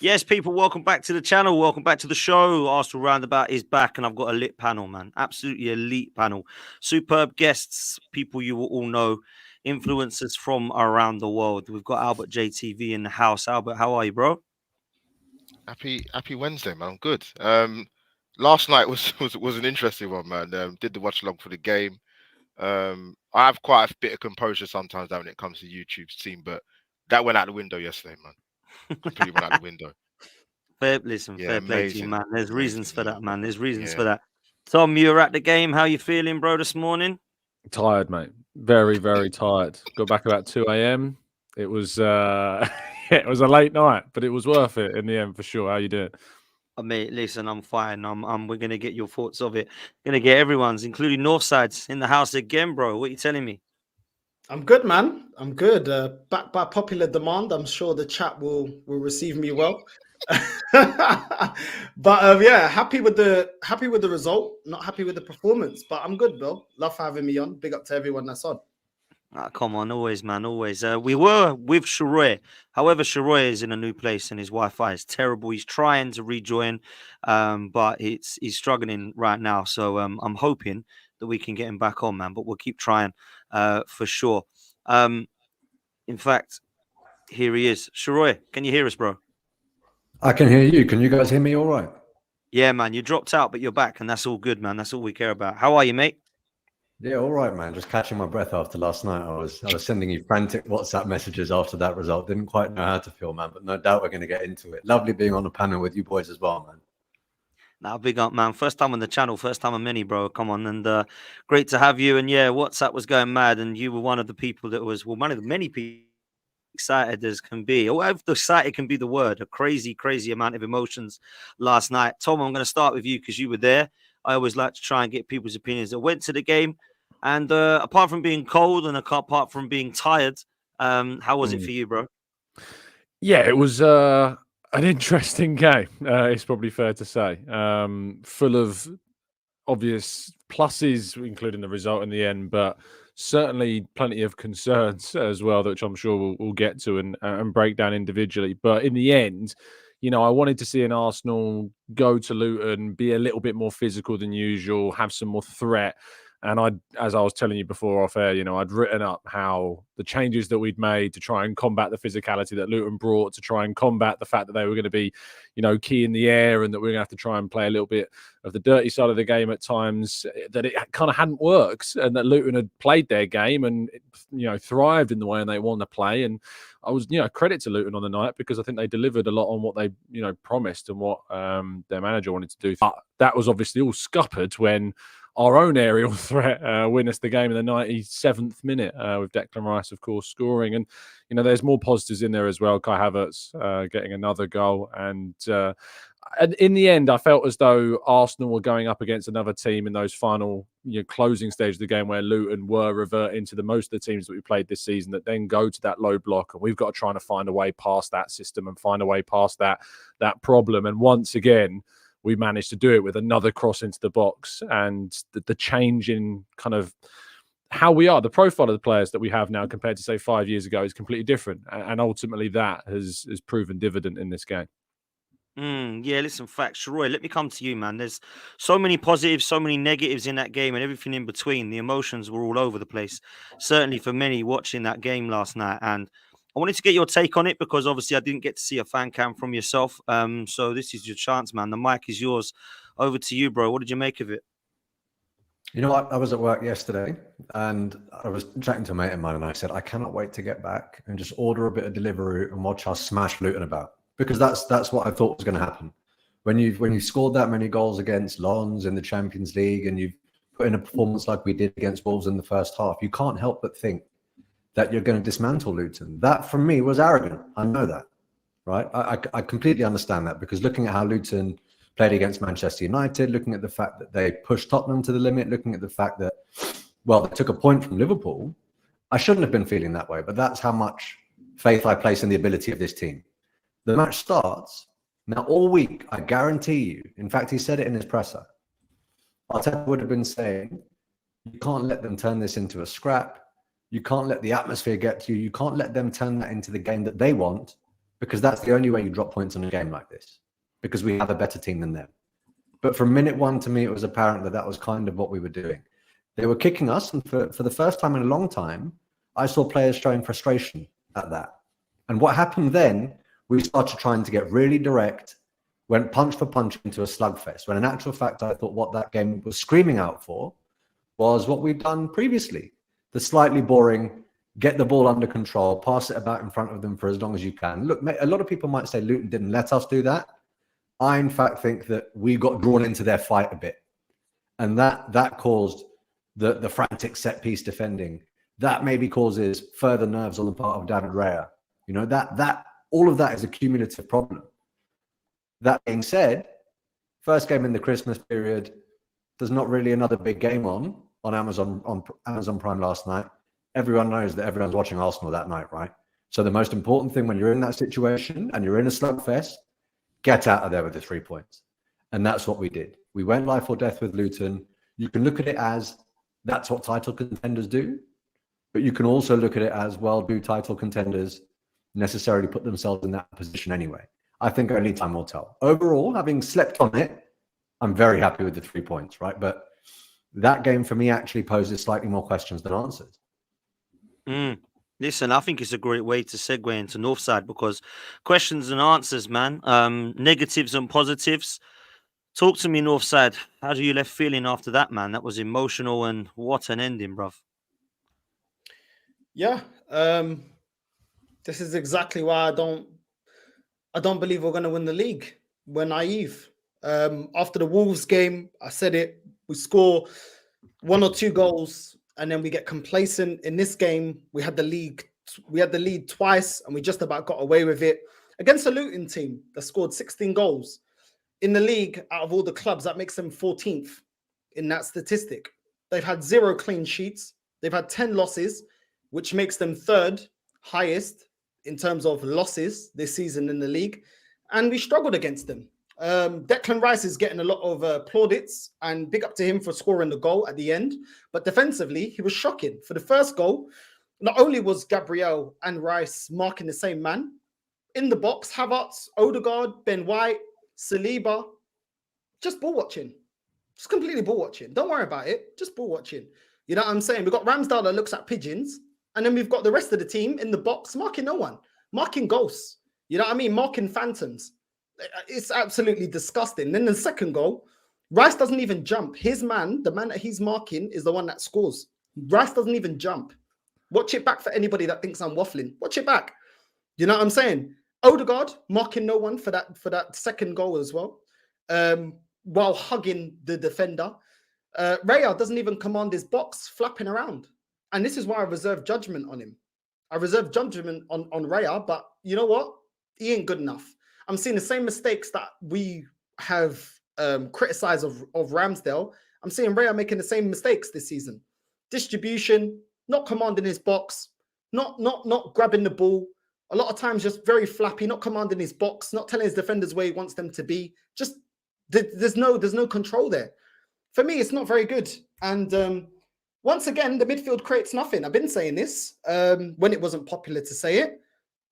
Yes, people, welcome back to the channel. Welcome back to the show. Arsenal Roundabout is back, and I've got a lit panel, man. Absolutely elite panel. Superb guests, people you will all know, influencers from around the world. We've got Albert JTV in the house. Albert, how are you, bro? Happy Wednesday, man. I'm good. Last night was an interesting one, man. Did the watch along for the game. I have quite a bit of composure sometimes when it comes to YouTube's team, but that went out the window yesterday, man. Completely went out the window. Listen, Yeah, fair play to you, amazing, man. There's reasons amazing. for Yeah, that, man. There's reasons for yeah. that. Tom, you were at the game. How you feeling, bro, this morning? Tired, mate. Very, very tired. Got back about 2 a.m. It was it was a late night, but it was worth it in the end for sure. How you doing? Mate, listen, I'm fine. We're gonna get your thoughts of it. Gonna get everyone's, including Northside's, in the house again, bro. What are you telling me? I'm good, man. I'm good. Back by popular demand. I'm sure the chat will receive me well. But yeah, happy with the result. Not happy with the performance, but I'm good, Bill. Love for having me on. Big up to everyone that's on. Come on, always, man, always. We were with Sharoy. However, Sharoy is in a new place and his Wi-Fi is terrible. He's trying to rejoin, but he's struggling right now. So I'm hoping that we can get him back on, man. But we'll keep trying for sure. In fact, here he is. Sharoy, can you hear us, bro? I can hear you. Can you guys hear me all right? Yeah, man, you dropped out, but you're back, and that's all good, man. That's all we care about. How are you, mate? Yeah, all right, man. Just catching my breath after last night. I was sending you frantic WhatsApp messages after that result. Didn't quite know how to feel, man, but no doubt we're going to get into it. Lovely being on the panel with you boys as well, man. Now, big up, man. First time on the channel, first time on many, bro. Come on, and great to have you. And yeah, WhatsApp was going mad, and you were one of the people that was, well, one of the many people excited as can be. Or if excited can be the word, a crazy, crazy amount of emotions last night. Tom, I'm going to start with you because you were there. I always like to try and get people's opinions that went to the game. And apart from being cold and apart from being tired, how was it for you, bro? Yeah, it was an interesting game. It's probably fair to say. Full of obvious pluses, including the result in the end, but certainly plenty of concerns as well, which I'm sure we'll get to and break down individually. But in the end, you know, I wanted to see an Arsenal go to Luton, be a little bit more physical than usual, have some more threat. And as I was telling you before off air, you know, I'd written up how the changes that we'd made to try and combat the physicality that Luton brought, to try and combat the fact that they were going to be, you know, key in the air and that we we're going to have to try and play a little bit of the dirty side of the game at times, that it kind of hadn't worked and that Luton had played their game and, you know, thrived in the way they want to play. And I was, you know, credit to Luton on the night because I think they delivered a lot on what they, you know, promised and what their manager wanted to do. But that was obviously all scuppered when our own aerial threat win us the game in the 97th minute with Declan Rice, of course, scoring. And, you know, there's more positives in there as well. Kai Havertz getting another goal. And in the end, I felt as though Arsenal were going up against another team in those final, you know, closing stage of the game where Luton were reverting to most of the teams that we played this season that then go to that low block. And we've got to try to find a way past that system and find a way past that problem. And once again, we managed to do it with another cross into the box, and the change in kind of how we are, the profile of the players that we have now compared to say 5 years ago is completely different. And ultimately that has proven dividend in this game. Yeah, listen, facts. Roy, let me come to you, man. There's so many positives, so many negatives in that game and everything in between. The emotions were all over the place, certainly for many watching that game last night. And I wanted to get your take on it because obviously I didn't get to see a fan cam from yourself. So this is your chance, man. The mic is yours. Over to you, bro. What did you make of it? You know what? I was at work yesterday and I was chatting to a mate of mine and I said, I cannot wait to get back and just order a bit of Deliveroo and watch us smash Luton about. Because that's what I thought was going to happen. When you scored that many goals against Lens in the Champions League and you've put in a performance like we did against Wolves in the first half, you can't help but think that you're going to dismantle Luton. That, for me, was arrogant. I know that, right? I completely understand that because looking at how Luton played against Manchester United, looking at the fact that they pushed Tottenham to the limit, looking at the fact that, well, they took a point from Liverpool, I shouldn't have been feeling that way, but that's how much faith I place in the ability of this team. The match starts. Now, all week, I guarantee you, in fact, he said it in his presser, Arteta would have been saying, you can't let them turn this into a scrap. You can't let the atmosphere get to you. You can't let them turn that into the game that they want because that's the only way you drop points in a game like this, because we have a better team than them. But from minute one, to me, it was apparent that that was kind of what we were doing. They were kicking us, and for the first time in a long time, I saw players showing frustration at that. And what happened then, we started trying to get really direct, went punch for punch into a slugfest, when in actual fact, I thought what that game was screaming out for was what we'd done previously. The slightly boring, get the ball under control, pass it about in front of them for as long as you can. Look, a lot of people might say Luton didn't let us do that. I, in fact, think that we got drawn into their fight a bit. And that caused the frantic set-piece defending. That maybe causes further nerves on the part of David Raya. You know, that all of that is a cumulative problem. That being said, first game in the Christmas period, there's not really another big game on Amazon Prime last night. Everyone knows that everyone's watching Arsenal that night, right? So the most important thing when you're in that situation and you're in a slugfest, get out of there with the 3 points. And that's what we did. We went life or death with Luton. You can look at it as that's what title contenders do, but you can also look at it as, well, do title contenders necessarily put themselves in that position anyway? I think only time will tell. Overall, having slept on it, I'm very happy with the 3 points, right? But that game for me actually poses slightly more questions than answers. Listen, I think it's a great way to segue into Northside, because questions and answers, man. Negatives and positives. Talk to me, Northside. How do you left feeling after that, man? That was emotional, and what an ending, bruv. Yeah, this is exactly why I don't believe we're going to win the league. We're naive. After the Wolves game, I said it. We score 1 or 2 goals, and then we get complacent. In this game, we had the lead twice, and we just about got away with it against a Luton team that scored 16 goals. In the league, out of all the clubs, that makes them 14th in that statistic. They've had 0 clean sheets. They've had 10 losses, which makes them 3rd highest in terms of losses this season in the league. And we struggled against them. Declan Rice is getting a lot of plaudits, and big up to him for scoring the goal at the end. But defensively, he was shocking. For the first goal, not only was Gabriel and Rice marking the same man, in the box, Havertz, Odegaard, Ben White, Saliba, just ball watching. Just completely ball watching. Don't worry about it. Just ball watching. You know what I'm saying? We've got Ramsdale that looks at pigeons, and then we've got the rest of the team in the box marking no one, marking ghosts. You know what I mean? Marking phantoms. It's absolutely disgusting. Then the second goal, Rice doesn't even jump. His man, the man that he's marking, is the one that scores. Rice doesn't even jump. Watch it back for anybody that thinks I'm waffling. Watch it back. You know what I'm saying? Odegaard marking no one for that second goal as well, while hugging the defender. Raya doesn't even command his box, flapping around. And this is why I reserve judgment on him. I reserve judgment on Raya, but you know what? He ain't good enough. I'm seeing the same mistakes that we have criticized of Ramsdale. I'm seeing Raya making the same mistakes this season. Distribution, not commanding his box, not grabbing the ball. A lot of times just very flappy, not commanding his box, not telling his defenders where he wants them to be. Just there's no control there. For me, it's not very good. And once again, the midfield creates nothing. I've been saying this when it wasn't popular to say it.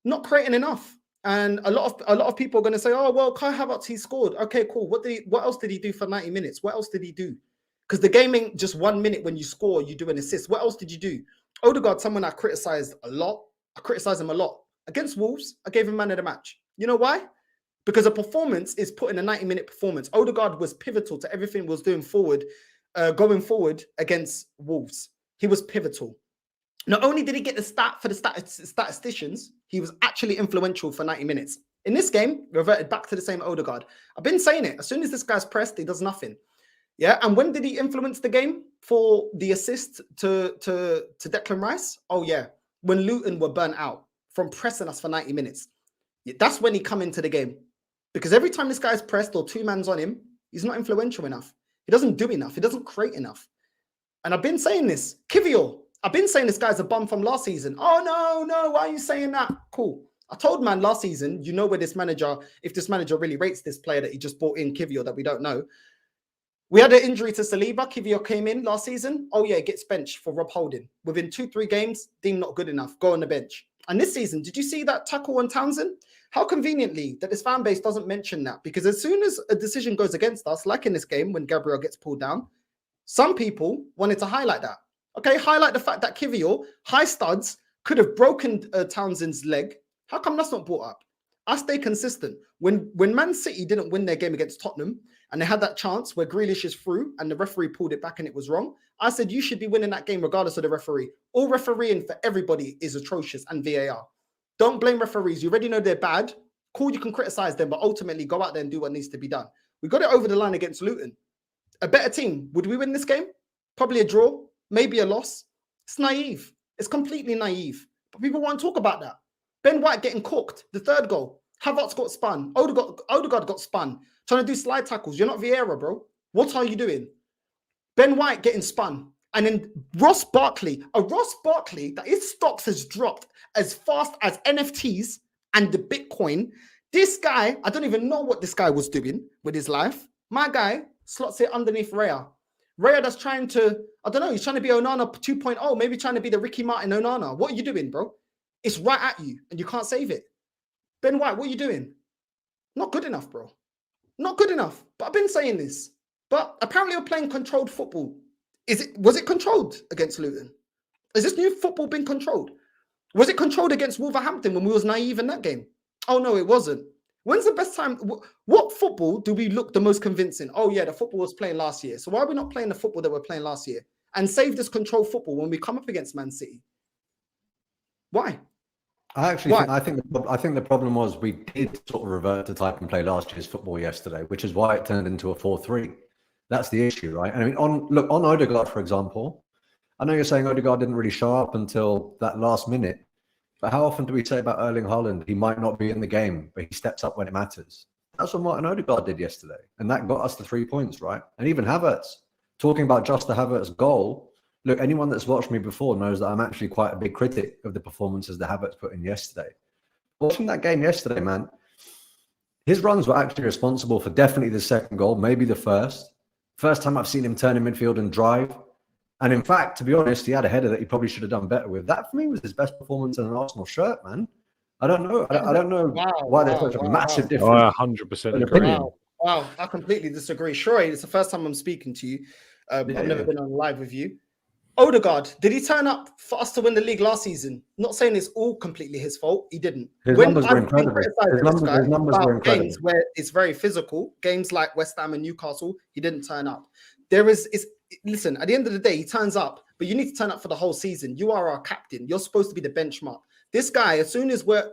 Not creating enough. And a lot of people are going to say, "Oh well, Kai Havertz, he scored. Okay, cool. What else did he do for 90 minutes? What else did he do? Because the game ain't just 1 minute when you score, you do an assist. What else did you do?" Odegaard, someone I criticized a lot. I criticized him a lot. Against Wolves, I gave him man of the match. You know why? Because a performance is put in a 90-minute performance. Odegaard was pivotal to everything was doing forward, going forward against Wolves. He was pivotal. Not only did he get the stat for the statisticians, he was actually influential for 90 minutes. In this game, reverted back to the same Odegaard. I've been saying it. As soon as this guy's pressed, he does nothing. Yeah, and when did he influence the game for the assist to Declan Rice? Oh yeah, when Luton were burnt out from pressing us for 90 minutes. That's when he come into the game. Because every time this guy's pressed or 2 man's on him, he's not influential enough. He doesn't do enough. He doesn't create enough. And I've been saying this. Kivior, I've been saying this guy's a bum from last season. Oh, no, why are you saying that? Cool. I told man last season, you know where this manager, if this manager really rates this player that he just brought in, Kivior, that we don't know. We had an injury to Saliba. Kivior came in last season. Oh yeah, gets benched for Rob Holding. Within 2-3 games, deemed not good enough. Go on the bench. And this season, did you see that tackle on Townsend? How conveniently that this fan base doesn't mention that, because as soon as a decision goes against us, like in this game when Gabriel gets pulled down, some people wanted to highlight that. Okay, highlight the fact that Kivior, high studs, could have broken Townsend's leg. How come that's not brought up? I stay consistent. When Man City didn't win their game against Tottenham and they had that chance where Grealish is through and the referee pulled it back and it was wrong, I said you should be winning that game regardless of the referee. All refereeing for everybody is atrocious, and VAR. Don't blame referees. You already know they're bad. Cool, you can criticize them, but ultimately go out there and do what needs to be done. We got it over the line against Luton. A better team. Would we win this game? Probably a draw, maybe a loss. It's naive. It's completely naive. But people won't talk about that. Ben White getting cooked, the third goal. Havertz got spun. Odegaard got spun. Trying to do slide tackles. You're not Vieira, bro. What are you doing? Ben White getting spun. And then Ross Barkley, that his stocks has dropped as fast as NFTs and the Bitcoin. This guy, I don't even know what this guy was doing with his life. My guy slots it underneath Raya. Raya that's trying to, I don't know, he's trying to be Onana 2.0, maybe trying to be the Ricky Martin Onana. What are you doing, bro? It's right at you and you can't save it. Ben White, what are you doing? Not good enough, bro. Not good enough. But I've been saying this. But apparently we're playing controlled football. Was it controlled against Luton? Is this new football been controlled? Was it controlled against Wolverhampton when we was naive in that game? Oh, no, it wasn't. When's the best time? What football do we look the most convincing? Oh, yeah, the football was playing last year. So why are we not playing the football that we're playing last year? And save this controlled football when we come up against Man City? Why? I think the problem was we did sort of revert to type and play last year's football yesterday, which is why it turned into a 4-3. That's the issue, right? And I mean, on Odegaard, for example, I know you're saying Odegaard didn't really show up until that last minute, but how often do we say about Erling Haaland, he might not be in the game, but he steps up when it matters? That's what Martin Odegaard did yesterday, and that got us the 3 points, right? And even Havertz, talking about just the Havertz goal, look, anyone that's watched me before knows that I'm actually quite a big critic of the performances that Havertz put in yesterday. Watching that game yesterday, man, his runs were actually responsible for definitely the second goal, maybe the first. First time I've seen him turn in midfield and drive. And in fact, to be honest, he had a header that he probably should have done better with. That for me was his best performance in an Arsenal shirt, man. I don't know. I don't know why there's such a massive difference. I 100% agree. Wow, I completely disagree. Sure, it's the first time I'm speaking to you. I've never been on live with you. Odegaard, did he turn up for us to win the league last season? Not saying it's all completely his fault. He didn't. His numbers were incredible. His numbers were incredible. Games where it's very physical, games like West Ham and Newcastle, he didn't turn up. Listen, at the end of the day, he turns up, but you need to turn up for the whole season. You are our captain. You're supposed to be the benchmark. This guy, as soon as we're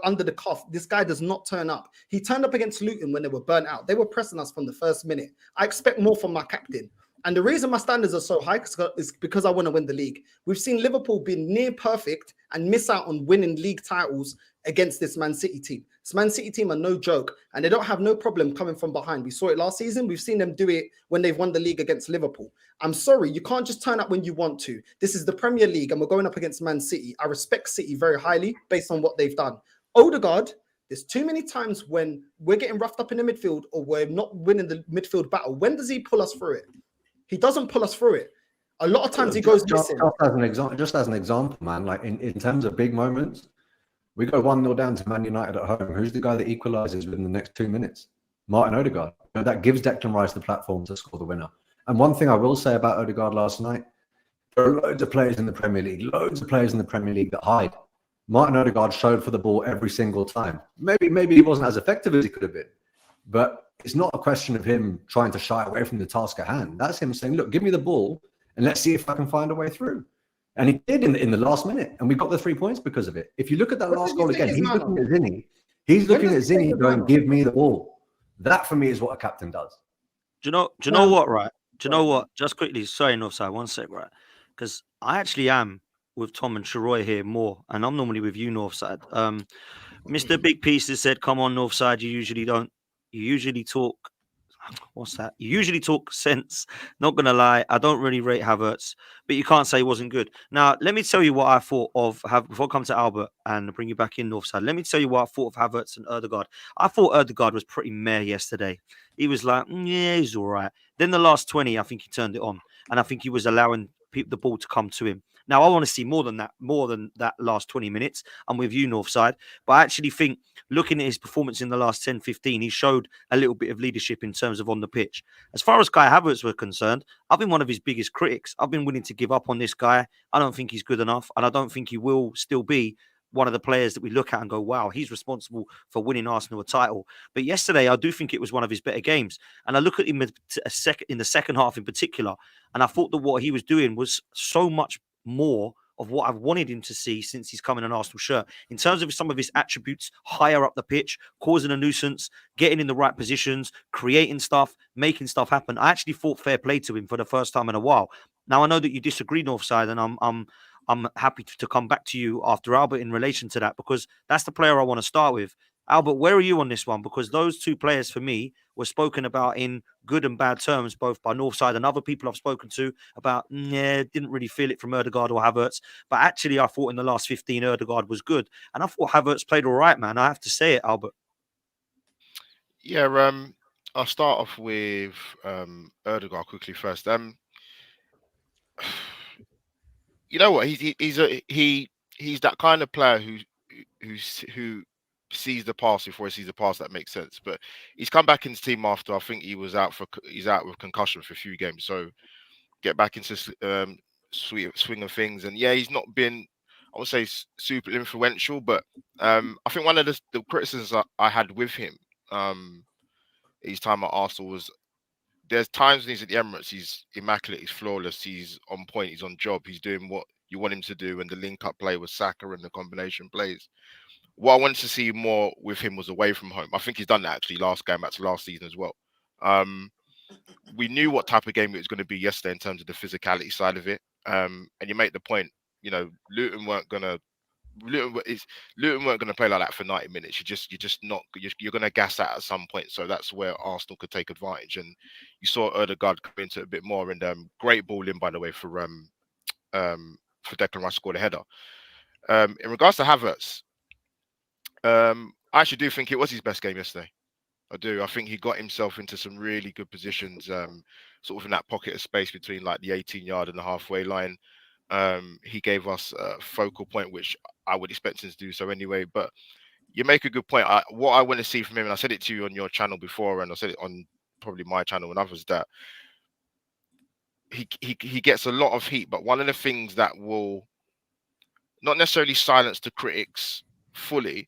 under the cuff, this guy does not turn up. He turned up against Luton when they were burnt out. They were pressing us from the first minute. I expect more from my captain. And the reason my standards are so high is because I want to win the league. We've seen Liverpool be near perfect and miss out on winning league titles against this Man City team. This Man City team are no joke, and they don't have no problem coming from behind. We saw it last season. We've seen them do it when they've won the league against Liverpool. I'm sorry, you can't just turn up when you want to. This is the Premier League, and we're going up against Man City. I respect City very highly based on what they've done. Odegaard, there's too many times when we're getting roughed up in the midfield or we're not winning the midfield battle. When does he pull us through it? He doesn't pull us through it. A lot of times he goes missing. Just as an example, man, like in terms of big moments, we go 1-0 down to Man United at home. Who's the guy that equalises within the next 2 minutes? Martin Odegaard. You know, that gives Declan Rice the platform to score the winner. And one thing I will say about Odegaard last night, there are loads of players in the Premier League, that hide. Martin Odegaard showed for the ball every single time. Maybe he wasn't as effective as he could have been, but it's not a question of him trying to shy away from the task at hand. That's him saying, look, give me the ball and let's see if I can find a way through. And he did in the last minute, and we got the 3 points because of it. If you look at that last goal again, he's looking at Zinni. He's looking at Zinni going, give me the ball. That for me is what a captain does. Do you know what, right? Do you know what? Just quickly, sorry, Northside, 1 sec, right? Because I actually am with Tom and Sharoy here more, and I'm normally with you, Northside. Mr. Big Pieces said, come on, Northside, you usually talk. What's that? You usually talk sense. Not gonna lie, I don't really rate Havertz, but you can't say he wasn't good. Now, let me tell you what I thought of before I come to Albert and bring you back in Northside. Let me tell you what I thought of Havertz and Odegaard. I thought Odegaard was pretty meh yesterday. He was like, yeah, he's all right. Then the last 20, I think he turned it on, and I think he was allowing the ball to come to him. Now, I want to see more than that last 20 minutes. I'm with you, Northside. But I actually think looking at his performance in the last 10, 15, he showed a little bit of leadership in terms of on the pitch. As far as Kai Havertz were concerned, I've been one of his biggest critics. I've been willing to give up on this guy. I don't think he's good enough, and I don't think he will still be one of the players that we look at and go, wow, he's responsible for winning Arsenal a title. But yesterday, I do think it was one of his better games. And I look at him in the second half in particular, and I thought that what he was doing was so much more of what I've wanted him to see since he's come in an Arsenal shirt. In terms of some of his attributes, higher up the pitch, causing a nuisance, getting in the right positions, creating stuff, making stuff happen. I actually thought fair play to him for the first time in a while. Now, I know that you disagree, Northside, and I'm happy to come back to you after Albert in relation to that, because that's the player I want to start with. Albert, where are you on this one? Because those two players for me were spoken about in good and bad terms, both by Northside and other people I've spoken to about, didn't really feel it from Ødegaard or Havertz. But actually, I thought in the last 15, Ødegaard was good. And I thought Havertz played all right, man. I have to say it, Albert. Yeah, I'll start off with Ødegaard quickly first. You know what? He's that kind of player who sees the pass before he sees the pass. That makes sense. But he's come back into the team after, I think he's out with concussion for a few games. So get back into swing of things. And yeah, he's not been, I would say, super influential. But I think one of the criticisms I had with him his time at Arsenal was, there's times when he's at the Emirates, he's immaculate, he's flawless, he's on point, he's on job, he's doing what you want him to do, and the link-up play with Saka and the combination plays. What I wanted to see more with him was away from home. I think he's done that actually going back to last season as well. We knew what type of game it was going to be yesterday in terms of the physicality side of it. And you make the point, Luton weren't going to play like that for 90 minutes. You're going to gas that at some point. So that's where Arsenal could take advantage. And you saw Ødegaard come into it a bit more. And great ball in, by the way, for Declan Rice scored a header. In regards to Havertz, I actually do think it was his best game yesterday. I do. I think he got himself into some really good positions, sort of in that pocket of space between like the 18-yard and the halfway line. He gave us a focal point, which I would expect him to do so anyway. But you make a good point. What I want to see from him, and I said it to you on your channel before, and I said it on probably my channel and others, that he gets a lot of heat. But one of the things that will not necessarily silence the critics fully,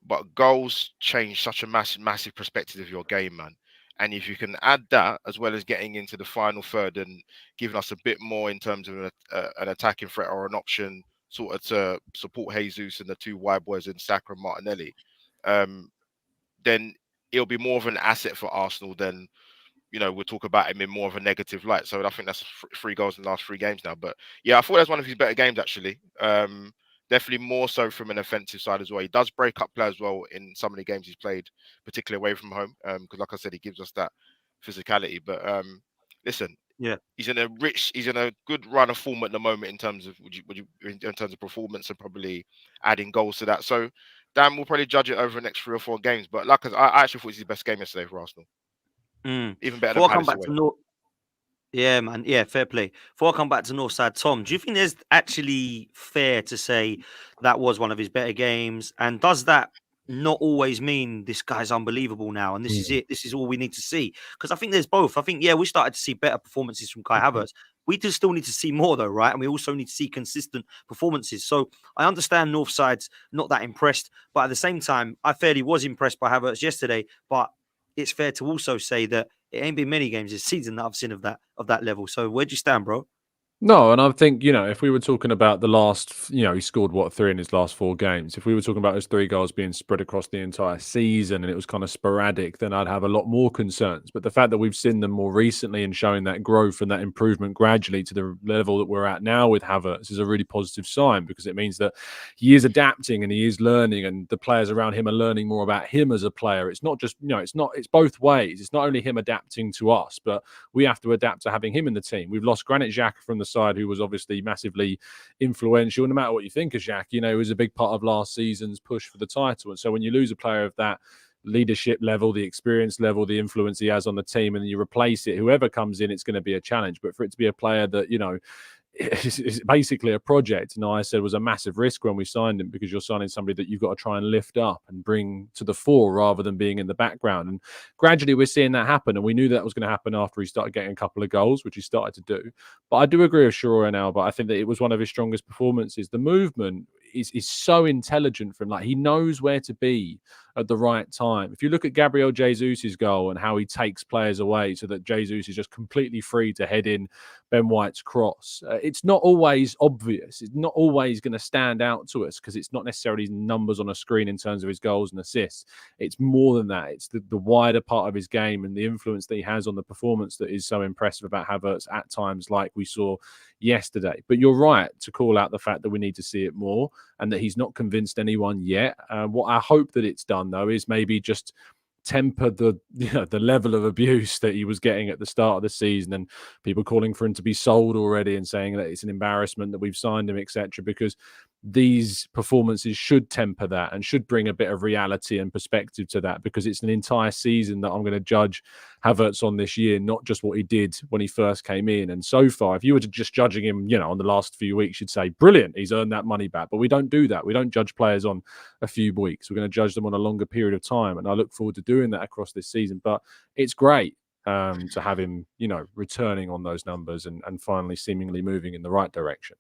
but goals change such a massive perspective of your game, man. And if you can add that, as well as getting into the final third and giving us a bit more in terms of an attacking threat or an option, sort of to support Jesus and the two wide boys in Saka and Martinelli, then it'll be more of an asset for Arsenal than, we'll talk about him in more of a negative light. So I think that's 3 goals in the last 3 games now. But yeah, I thought that was one of his better games, actually. Definitely more so from an offensive side as well. He does break up play as well in some of the games he's played, particularly away from home. Because like I said, he gives us that physicality. But listen, yeah, he's in a good run of form at the moment in terms of in terms of performance and probably adding goals to that. So Dan will probably judge it over the next 3 or 4 games. But like I actually thought it was his best game yesterday for Arsenal. Even better than Palace away. Yeah, man. Yeah, fair play. Before I come back to Northside, Tom, do you think there's actually fair to say that was one of his better games? And does that not always mean this guy's unbelievable now and this is it? This is all we need to see? Because I think there's both. I think, we started to see better performances from Kai Havertz. We do still need to see more, though, right? And we also need to see consistent performances. So I understand Northside's not that impressed, but at the same time, I fairly was impressed by Havertz yesterday. But it's fair to also say that it ain't been many games this season that I've seen of that level. So where'd you stand, bro? No, and I think, if we were talking about the last, he scored 3 in his last 4 games. If we were talking about those 3 goals being spread across the entire season and it was kind of sporadic, then I'd have a lot more concerns. But the fact that we've seen them more recently and showing that growth and that improvement gradually to the level that we're at now with Havertz is a really positive sign, because it means that he is adapting and he is learning, and the players around him are learning more about him as a player. It's not just, it's both ways. It's not only him adapting to us, but we have to adapt to having him in the team. We've lost Granit Xhaka from the side, who was obviously massively influential. No matter what you think of Xhaka, he was a big part of last season's push for the title. And so when you lose a player of that leadership level, the experience level, the influence he has on the team, and you replace it, whoever comes in, it's going to be a challenge. But for it to be a player that, is basically a project. And I said was a massive risk when we signed him, because you're signing somebody that you've got to try and lift up and bring to the fore rather than being in the background. And gradually we're seeing that happen. And we knew that was going to happen after he started getting a couple of goals, which he started to do. But I do agree with Shaw now, but I think that it was one of his strongest performances. The movement is so intelligent from, like, he knows where to be at the right time. If you look at Gabriel Jesus's goal and how he takes players away so that Jesus is just completely free to head in Ben White's cross, it's not always obvious. It's not always going to stand out to us because it's not necessarily numbers on a screen in terms of his goals and assists. It's more than that. It's the wider part of his game and the influence that he has on the performance that is so impressive about Havertz at times, like we saw yesterday. But you're right to call out the fact that we need to see it more and that he's not convinced anyone yet. What I hope that it's done, though, is maybe just temper the level of abuse that he was getting at the start of the season, and people calling for him to be sold already and saying that it's an embarrassment that we've signed him, etc. Because these performances should temper that and should bring a bit of reality and perspective to that, because it's an entire season that I'm going to judge Havertz on this year, not just what he did when he first came in. And so far, if you were to just judging him, on the last few weeks, you'd say, brilliant, he's earned that money back. But we don't do that. We don't judge players on a few weeks. We're going to judge them on a longer period of time. And I look forward to doing that across this season. But it's great to have him, returning on those numbers and finally seemingly moving in the right direction.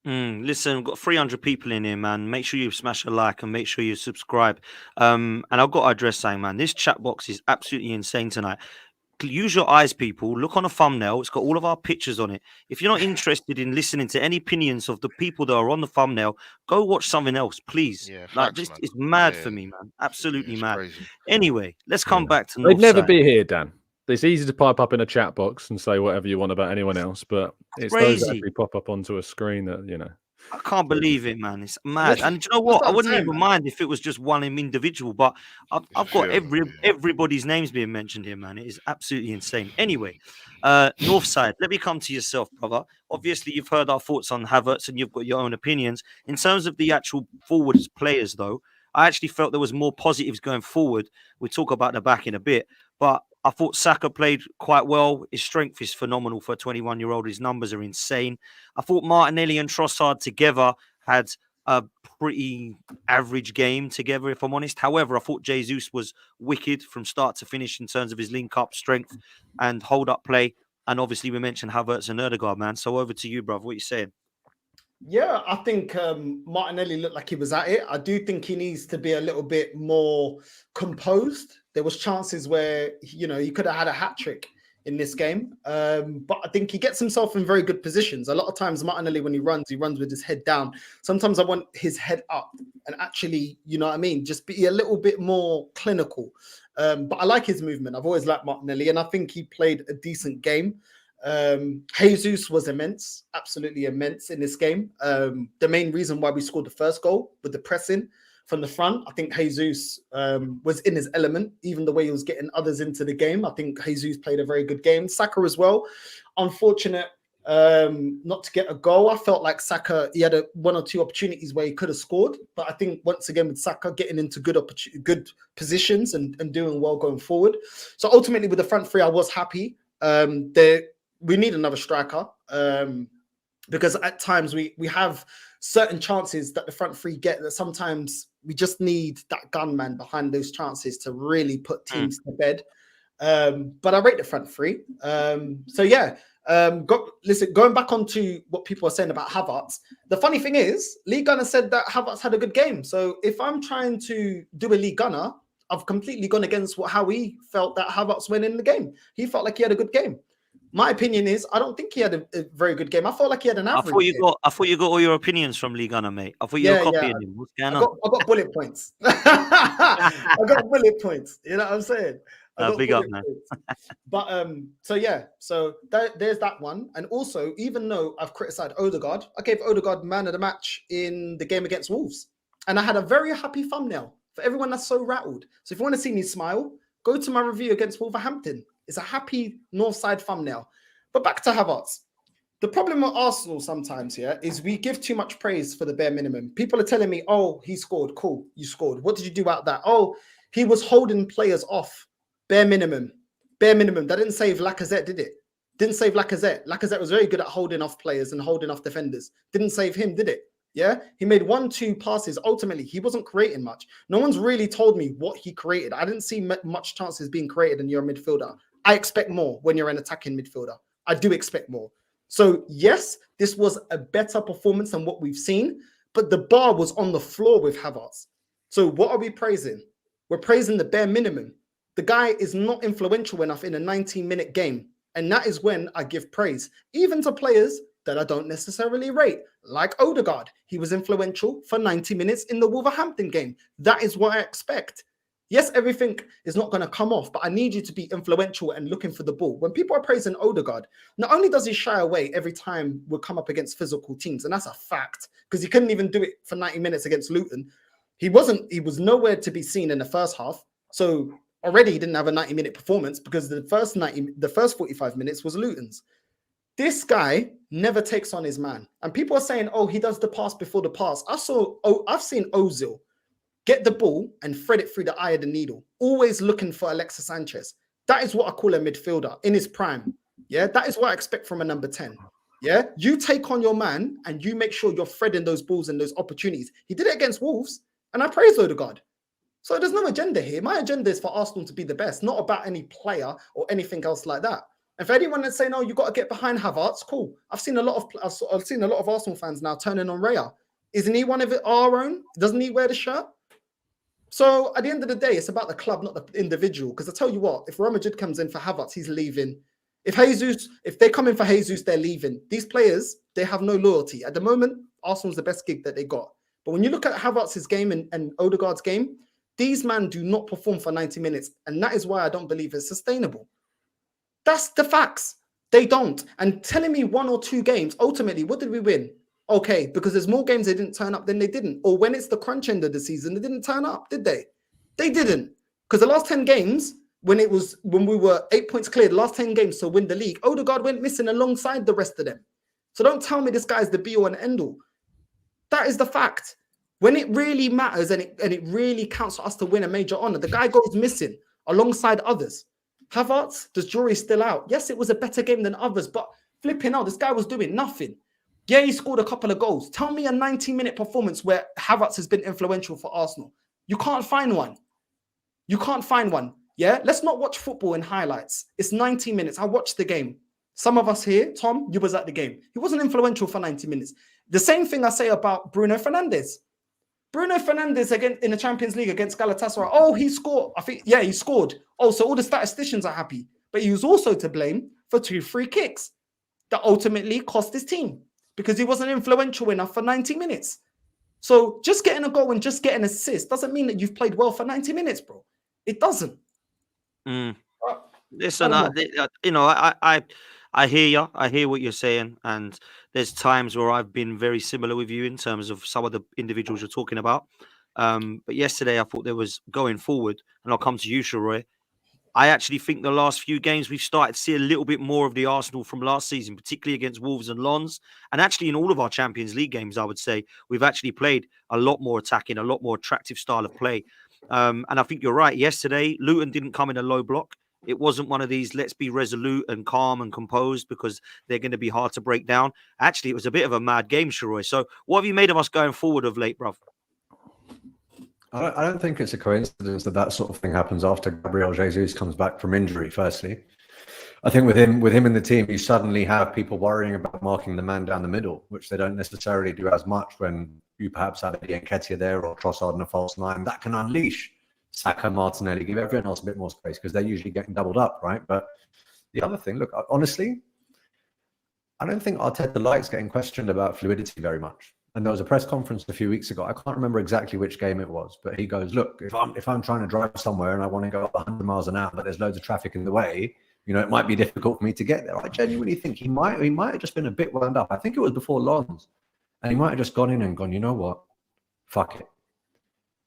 Listen, we've got 300 people in here, man. Make sure you smash a like and make sure you subscribe. And I've got to address saying, man, this chat box is absolutely insane tonight. Use your eyes, people. Look on a thumbnail. It's got all of our pictures on it. If you're not interested in listening to any opinions of the people that are on the thumbnail, go watch something else, please. Yeah, like, facts, this man. is mad Yeah, for me, man. Absolutely it's mad. crazy. Anyway, let's come back to They'd never Northside. be here, Dan. It's easy to pipe up in a chat box and say whatever you want about anyone else, but it's those that Crazy. actually pop up onto a screen that, I can't believe it, man. It's mad. Listen, And do you know that's what? I what I'm wouldn't saying, even man. mind if it was just one individual, but I've It's a got few of them, yeah. everybody's names being mentioned here, man. It is absolutely insane. Anyway, Northside, let me come to yourself, brother. Obviously, you've heard our thoughts on Havertz and you've got your own opinions. In terms of the actual forwards players, though, I actually felt there was more positives going forward. We'll talk about the back in a bit, but I thought Saka played quite well. His strength is phenomenal for a 21-year-old. His numbers are insane. I thought Martinelli and Trossard together had a pretty average game together, if I'm honest. However, I thought Jesus was wicked from start to finish in terms of his link-up strength and hold-up play. And obviously, we mentioned Havertz and Ødegaard, man. So over to you, brother. What are you saying? Yeah, I think Martinelli looked like he was at it. I do think he needs to be a little bit more composed. There was chances where, he could have had a hat-trick in this game. But I think he gets himself in very good positions. A lot of times Martinelli, when he runs with his head down. Sometimes I want his head up and actually, just be a little bit more clinical. But I like his movement. I've always liked Martinelli, and I think he played a decent game. Jesus was immense, absolutely immense in this game. The main reason why we scored the first goal with the pressing from the front, I think Jesus was in his element, even the way he was getting others into the game. I think Jesus played a very good game. Saka as well. Unfortunate not to get a goal. I felt like Saka, he had one or two opportunities where he could have scored, but I think once again with Saka getting into good positions and doing well going forward. So ultimately with the front three, I was happy. We need another striker because at times we have certain chances that the front three get that sometimes we just need that gunman behind those chances to really put teams to bed. But I rate the front three. Going back onto what people are saying about Havertz, the funny thing is, Lee Gunner said that Havertz had a good game. So if I'm trying to do a Lee Gunner, I've completely gone against how he felt that Havertz went in the game. He felt like he had a good game. My opinion is, I don't think he had a very good game. I felt like he had an average. I thought you got all your opinions from Lee Gunner, mate. I thought you were copying him. What's going on? I got bullet points. I got bullet points. You know what I'm saying? Big up, man. But so there's that one. And also, even though I've criticized Ødegaard, I gave Ødegaard man of the match in the game against Wolves, and I had a very happy thumbnail for everyone that's so rattled. So if you want to see me smile, go to my review against Wolverhampton. It's a happy Northside thumbnail. But back to Havertz. The problem with Arsenal sometimes here is we give too much praise for the bare minimum. People are telling me, oh, he scored. Cool, you scored. What did you do about that? Oh, he was holding players off. Bare minimum. Bare minimum. That didn't save Lacazette, did it? Didn't save Lacazette. Lacazette was very good at holding off players and holding off defenders. Didn't save him, did it? Yeah, he made 1-2 passes. Ultimately, he wasn't creating much. No one's really told me what he created. I didn't see much chances being created in your midfielder. I expect more when you're an attacking midfielder. I do expect more. So yes, this was a better performance than what we've seen, but the bar was on the floor with Havertz. So what are we praising? We're praising the bare minimum. The guy is not influential enough in a 19-minute game. And that is when I give praise, even to players that I don't necessarily rate, like Odegaard. He was influential for 90 minutes in the Wolverhampton game. That is what I expect. Yes, everything is not going to come off, but I need you to be influential and looking for the ball. When people are praising Odegaard, not only does he shy away every time we come up against physical teams, and that's a fact, because he couldn't even do it for 90 minutes against Luton. He was nowhere to be seen in the first half. So already he didn't have a 90-minute performance because the first 45 minutes was Luton's. This guy never takes on his man. And people are saying, oh, he does the pass before the pass. I've seen Ozil get the ball and thread it through the eye of the needle, always looking for Alexis Sanchez. That is what I call a midfielder in his prime. Yeah, that is what I expect from a number 10. Yeah, you take on your man and you make sure you're threading those balls and those opportunities. He did it against Wolves, and I praise Odegaard. So there's no agenda here. My agenda is for Arsenal to be the best, not about any player or anything else like that. And for anyone that's saying, "Oh, you got to get behind Havertz," cool. I've seen a lot of Arsenal fans now turning on Raya. Isn't he one of our own? Doesn't he wear the shirt? So at the end of the day, it's about the club, not the individual. Because I tell you what, if Real Madrid comes in for Havertz, he's leaving. If they come in for Jesus, they're leaving. These players, they have no loyalty. At the moment, Arsenal's the best gig that they got. But when you look at Havertz's game and Odegaard's game, these men do not perform for 90 minutes. And that is why I don't believe it's sustainable. That's the facts. They don't. And telling me 1 or 2 games, ultimately, what did we win? Okay, because there's more games they didn't turn up than they didn't. Or when it's the crunch end of the season, they didn't turn up, did they? They didn't. Because the last 10 games, when we were 8 points clear, the last 10 games to win the league, Odegaard went missing alongside the rest of them. So don't tell me this guy's the be-all and end-all. That is the fact. When it really matters and it really counts for us to win a major honor, the guy goes missing alongside others. Havertz, the jury's still out. Yes, it was a better game than others, but flipping out, this guy was doing nothing. Yeah, he scored a couple of goals. Tell me a 90-minute performance where Havertz has been influential for Arsenal. You can't find one. You can't find one. Yeah, let's not watch football in highlights. It's 90 minutes. I watched the game. Some of us here, Tom, you was at the game. He wasn't influential for 90 minutes. The same thing I say about Bruno Fernandes. Bruno Fernandes again in the Champions League against Galatasaray. Oh, he scored. I think, yeah, he scored. Oh, so all the statisticians are happy. But he was also to blame for 2 free kicks that ultimately cost his team because he wasn't influential enough for 90 minutes. So just getting a goal and just getting an assist doesn't mean that you've played well for 90 minutes, bro. It doesn't. Listen, I hear you. I hear what you're saying. And there's times where I've been very similar with you in terms of some of the individuals you're talking about. But yesterday I thought there was going forward, and I'll come to you, Sharoy. I actually think the last few games we've started to see a little bit more of the Arsenal from last season, particularly against Wolves and Lens. And actually in all of our Champions League games, I would say, we've actually played a lot more attacking, a lot more attractive style of play. And I think you're right. Yesterday, Luton didn't come in a low block. It wasn't one of these, let's be resolute and calm and composed because they're going to be hard to break down. Actually, it was a bit of a mad game, Sharoy. So what have you made of us going forward of late, bruv? I don't think it's a coincidence that sort of thing happens after Gabriel Jesus comes back from injury, firstly. I think with him in the team, you suddenly have people worrying about marking the man down the middle, which they don't necessarily do as much when you perhaps have Eddie Nketiah there or Trossard in a false 9. That can unleash Saka, Martinelli, give everyone else a bit more space because they're usually getting doubled up, right? But the other thing, look, honestly, I don't think Arteta likes getting questioned about fluidity very much. And there was a press conference a few weeks ago. I can't remember exactly which game it was, but he goes, look, if I'm trying to drive somewhere and I want to go up 100 miles an hour, but there's loads of traffic in the way, it might be difficult for me to get there. I genuinely think he might have just been a bit wound up. I think it was before Lens. And he might have just gone in and gone, you know what? Fuck it.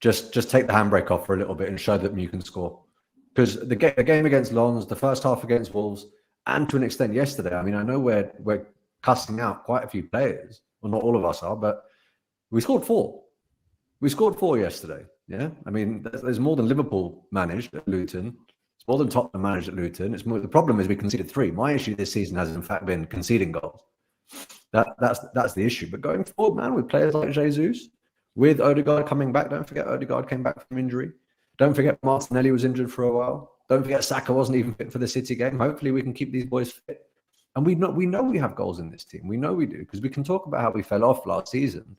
Just take the handbrake off for a little bit and show them you can score. Because the game against Lens, the first half against Wolves, and to an extent yesterday, I mean, I know we're cussing out quite a few players. Well, not all of us are, but we scored 4. We scored 4 yesterday. Yeah, I mean, there's more than Liverpool managed at Luton. It's more than Tottenham managed at Luton. It's more, the problem is we conceded 3. My issue this season has in fact been conceding goals. That's the issue. But going forward, man, with players like Jesus, with Odegaard coming back, don't forget Odegaard came back from injury. Don't forget Martinelli was injured for a while. Don't forget Saka wasn't even fit for the City game. Hopefully we can keep these boys fit. And we know we have goals in this team. We know we do, because we can talk about how we fell off last season.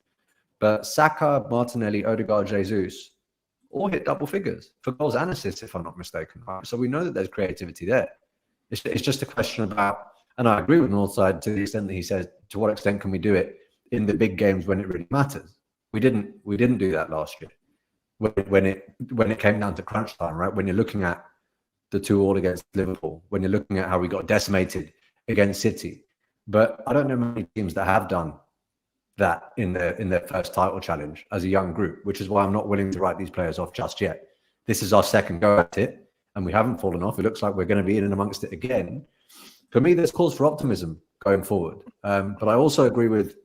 But Saka, Martinelli, Odegaard, Jesus all hit double figures for goals and assists, if I'm not mistaken. Right? So we know that there's creativity there. It's just a question about, and I agree with Northside to the extent that he says, to what extent can we do it in the big games when it really matters? We didn't do that last year when it came down to crunch time, right? When you're looking at the 2-2 against Liverpool, when you're looking at how we got decimated against City. But I don't know many teams that have done that in their first title challenge as a young group, which is why I'm not willing to write these players off just yet. This is our second go at it, and we haven't fallen off. It looks like we're going to be in and amongst it again. For me, there's cause for optimism going forward. But I also agree with,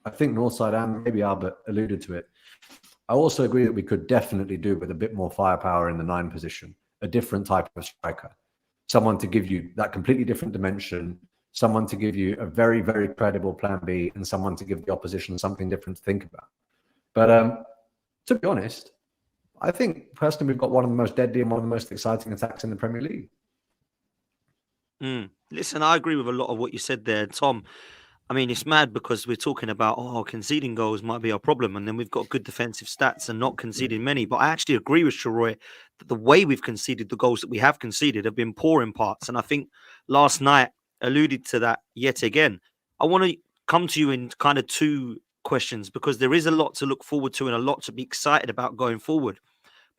I think Northside and maybe Albert alluded to it. I also agree that we could definitely do with a bit more firepower in the 9 position, a different type of striker, someone to give you that completely different dimension, someone to give you a very, very credible plan B, and someone to give the opposition something different to think about. But to be honest, I think personally we've got one of the most deadly and one of the most exciting attacks in the Premier League. Listen, I agree with a lot of what you said there, Tom. I mean, it's mad because we're talking about, conceding goals might be our problem, and then we've got good defensive stats and not conceding many. But I actually agree with Sharoy that the way we've conceded the goals that we have conceded have been poor in parts. And I think last night alluded to that yet again. I want to come to you in kind of 2 questions, because there is a lot to look forward to and a lot to be excited about going forward.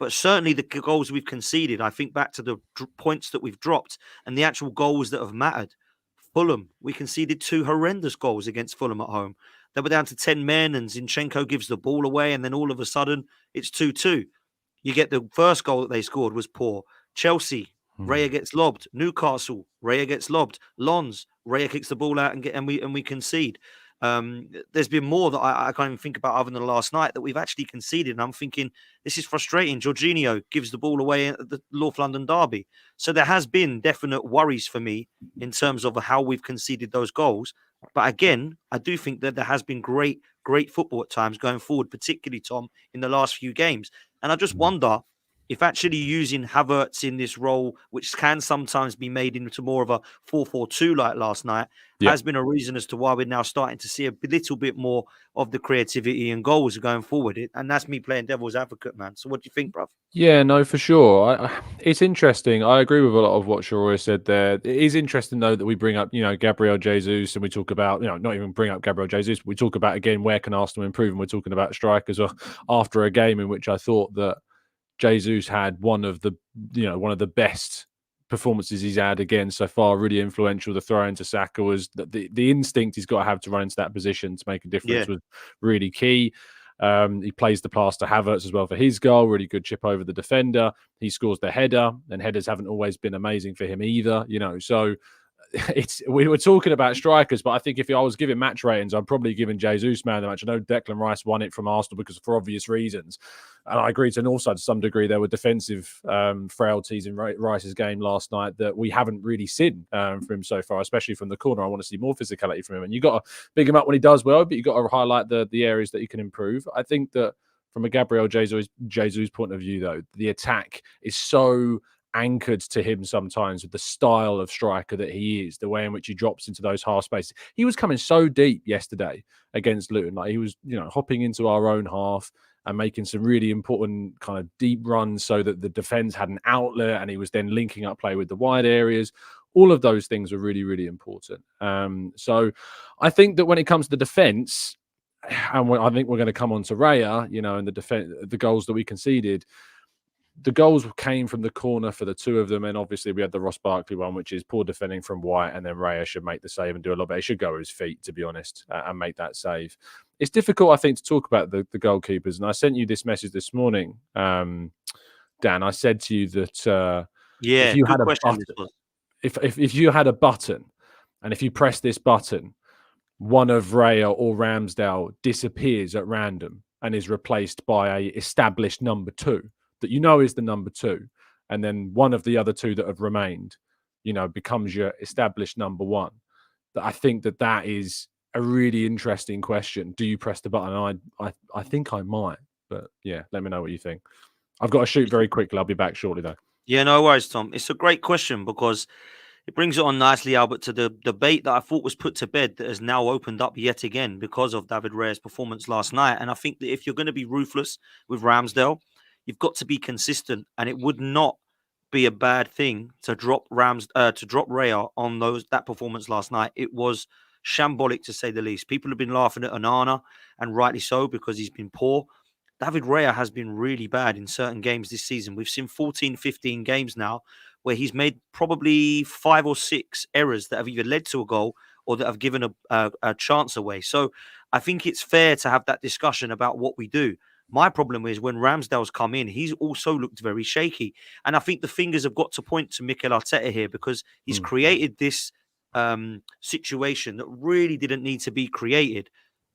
But certainly the goals we've conceded, I think back to the points that we've dropped and the actual goals that have mattered. Fulham, we conceded 2 horrendous goals against Fulham at home. They were down to 10 men and Zinchenko gives the ball away, and then all of a sudden it's 2-2. You get the first goal that they scored was poor. Chelsea, Raya gets lobbed. Newcastle, Raya gets lobbed. Lens, Raya kicks the ball out and we concede. There's been more that I can't even think about other than last night that we've actually conceded. And I'm thinking, this is frustrating. Jorginho gives the ball away at the North London derby. So there has been definite worries for me in terms of how we've conceded those goals. But again, I do think that there has been great football at times going forward, particularly, Tom, in the last few games. And I just wonder if actually using Havertz in this role, which can sometimes be made into more of a 4-4-2 like last night, has been a reason as to why we're now starting to see a little bit more of the creativity and goals going forward. And that's me playing devil's advocate, man. So what do you think, bruv? Yeah, no, for sure. It's interesting. I agree with a lot of what Sharoy said there. It is interesting, though, that we bring up, Gabriel Jesus, and we talk about, not even bring up Gabriel Jesus. We talk about, again, where can Arsenal improve? And we're talking about strikers after a game in which I thought that Jesus had one of the best performances he's had again so far. Really influential. The throw into Saka was the instinct he's got to have to run into that position to make a difference was really key. He plays the pass to Havertz as well for his goal. Really good chip over the defender. He scores the header, and headers haven't always been amazing for him either. So we were talking about strikers, but I think if I was giving match ratings, I'm probably giving Jesus man of the match. I know Declan Rice won it from Arsenal because for obvious reasons, and I agree to Northside to some degree. There were defensive frailties in Rice's game last night that we haven't really seen from him so far, especially from the corner. I want to see more physicality from him, and you got to big him up when he does well, but you got to highlight the areas that he can improve. I think that from a Gabriel Jesus point of view, though, the attack is so anchored to him sometimes with the style of striker that he is, the way in which he drops into those half spaces. He was coming so deep yesterday against Luton. Like he was, hopping into our own half and making some really important kind of deep runs so that the defense had an outlet, and he was then linking up play with the wide areas. All of those things are really, really important. So I think that when it comes to the defense, and I think we're going to come on to Raya, and the goals that we conceded. The goals came from the corner for the 2 of them, and obviously we had the Ross Barkley one, which is poor defending from White, and then Raya should make the save and do a lot better. He should go with his feet, to be honest, and make that save. It's difficult, I think, to talk about the goalkeepers, and I sent you this message this morning, Dan. I said to you that if you had a button, if you had a button, and if you press this button, one of Raya or Ramsdale disappears at random and is replaced by a established number 2. That is the number 2, and then one of the other two that have remained, becomes your established number one. That I think that is a really interesting question. Do you press the button? I think I might, but yeah, let me know what you think. I've got to shoot very quickly. I'll be back shortly though. Yeah, no worries, Tom. It's a great question because it brings it on nicely, Albert, to the debate that I thought was put to bed that has now opened up yet again because of David Raya's performance last night. And I think that if you're going to be ruthless with Ramsdale, you've got to be consistent, and it would not be a bad thing to drop Raya on that performance last night. It was shambolic to say the least. People have been laughing at Onana, and rightly so, because he's been poor. David Raya has been really bad in certain games this season. We've seen 14, 15 games now where he's made probably 5 or 6 errors that have either led to a goal or that have given a chance away. So I think it's fair to have that discussion about what we do. My problem is when Ramsdale's come in, he's also looked very shaky. And I think the fingers have got to point to Mikel Arteta here because he's created this situation that really didn't need to be created.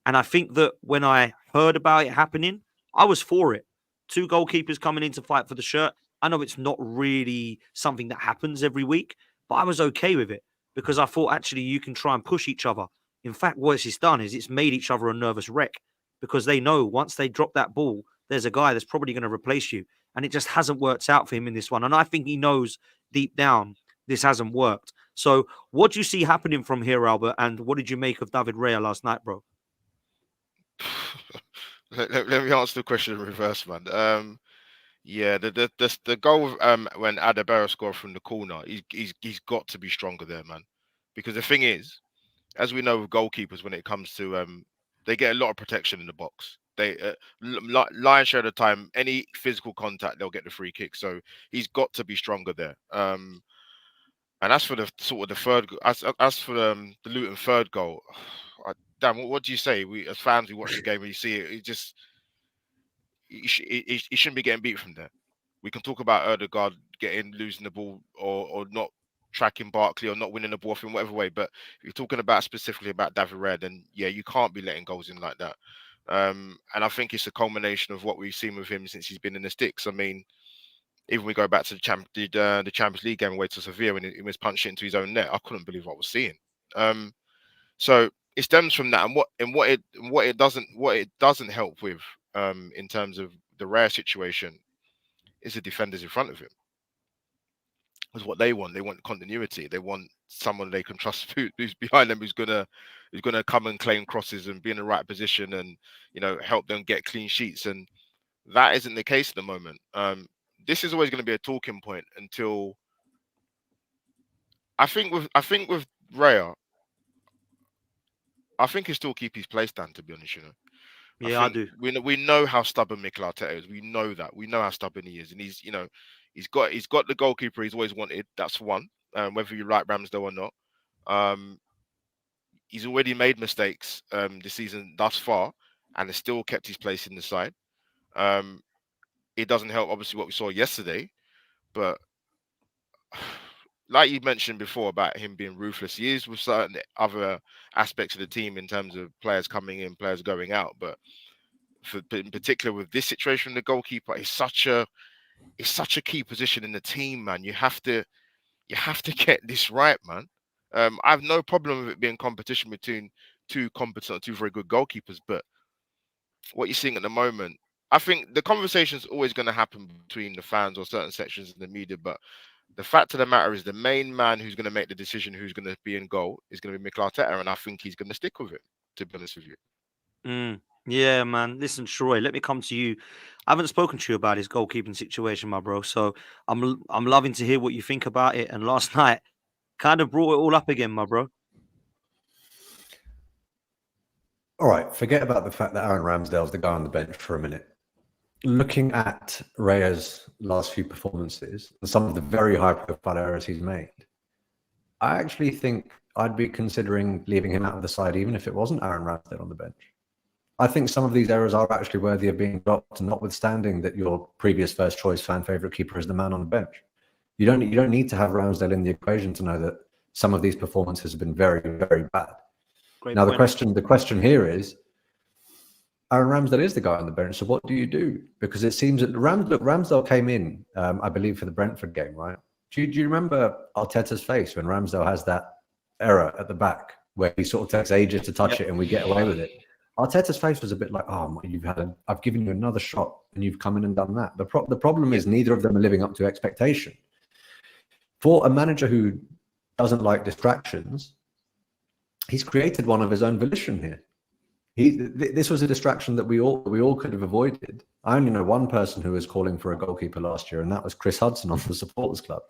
And I think that when I heard about it happening, I was for it. 2 goalkeepers coming in to fight for the shirt. I know it's not really something that happens every week, but I was okay with it because I thought actually you can try and push each other. In fact, what it's done is it's made each other a nervous wreck because they know once they drop that ball, there's a guy that's probably going to replace you. And it just hasn't worked out for him in this one. And I think he knows deep down this hasn't worked. So what do you see happening from here, Albert? And what did you make of David Raya last night, bro? Let me answer the question in reverse, man. Yeah, the goal when Adebayo scored from the corner, he's got to be stronger there, man. Because the thing is, as we know with goalkeepers, when it comes to they get a lot of protection in the box. They lion's share of the time, any physical contact, they'll get the free kick. So he's got to be stronger there. And as for the sort of the third, as for the Luton third goal, damn, what do you say? We as fans, we watch the game and you see it. It just he shouldn't be getting beat from there. We can talk about Odegaard losing the ball or not tracking Barkley or not winning the ball in whatever way. But if you're talking about specifically about David Raya, then yeah, you can't be letting goals in like that. And I think it's a culmination of what we've seen with him since he's been in the sticks. I mean, even we go back to the Champions League game away to Sevilla when he was punching into his own net, I couldn't believe what I was seeing. So it stems from that, and what it doesn't help with in terms of the Raya situation is the defenders in front of him. Because what they want continuity. They want someone they can trust who's behind them, who's gonna come and claim crosses and be in the right position and help them get clean sheets. And that isn't the case at the moment. This is always going to be a talking point until I think with Raya, I think he'll still keep his place down, to be honest, Yeah, I do. We know how stubborn Mikel Arteta is. We know that. We know how stubborn he is, and he's got the goalkeeper he's always wanted. That's one. Whether you like Ramsdale or not, he's already made mistakes this season thus far, and has still kept his place in the side. It doesn't help, obviously, what we saw yesterday, but like you mentioned before about him being ruthless, he is with certain other aspects of the team in terms of players coming in, players going out. But in particular with this situation, the goalkeeper is such a key position in the team, man. You have to get this right, man. I have no problem with it being competition between two very good goalkeepers, but what you're seeing at the moment, I think the conversation is always going to happen between the fans or certain sections of the media, but the fact of the matter is the main man who's going to make the decision who's going to be in goal is going to be Mikel Arteta, and I think he's going to stick with it, to be honest with you. Yeah, man. Listen, Troy, let me come to you. I haven't spoken to you about his goalkeeping situation, my bro. So I'm loving to hear what you think about it. And last night kind of brought it all up again, my bro. All right, forget about the fact that Aaron Ramsdale's the guy on the bench for a minute. Looking at Raya's last few performances and some of the very high-profile errors he's made, I actually think I'd be considering leaving him out of the side even if it wasn't Aaron Ramsdale on the bench. I think some of these errors are actually worthy of being dropped, notwithstanding that your previous first-choice fan-favourite keeper is the man on the bench. You don't need to have Ramsdale in the equation to know that some of these performances have been very, very bad. Great now, point. the question here is, Aaron Ramsdale is the guy on the bench. So what do you do? Because it seems that Ramsdale came in, I believe, for the Brentford game, right? Do you remember Arteta's face when Ramsdale has that error at the back where he sort of takes ages to touch it and we get away with it? Arteta's face was a bit like, "Oh, I've given you another shot and you've come in and done that." The problem is neither of them are living up to expectation. For a manager who doesn't like distractions, he's created one of his own volition here. This was a distraction that we all could have avoided. I only know one person who was calling for a goalkeeper last year, and that was Chris Hudson on the Supporters Club.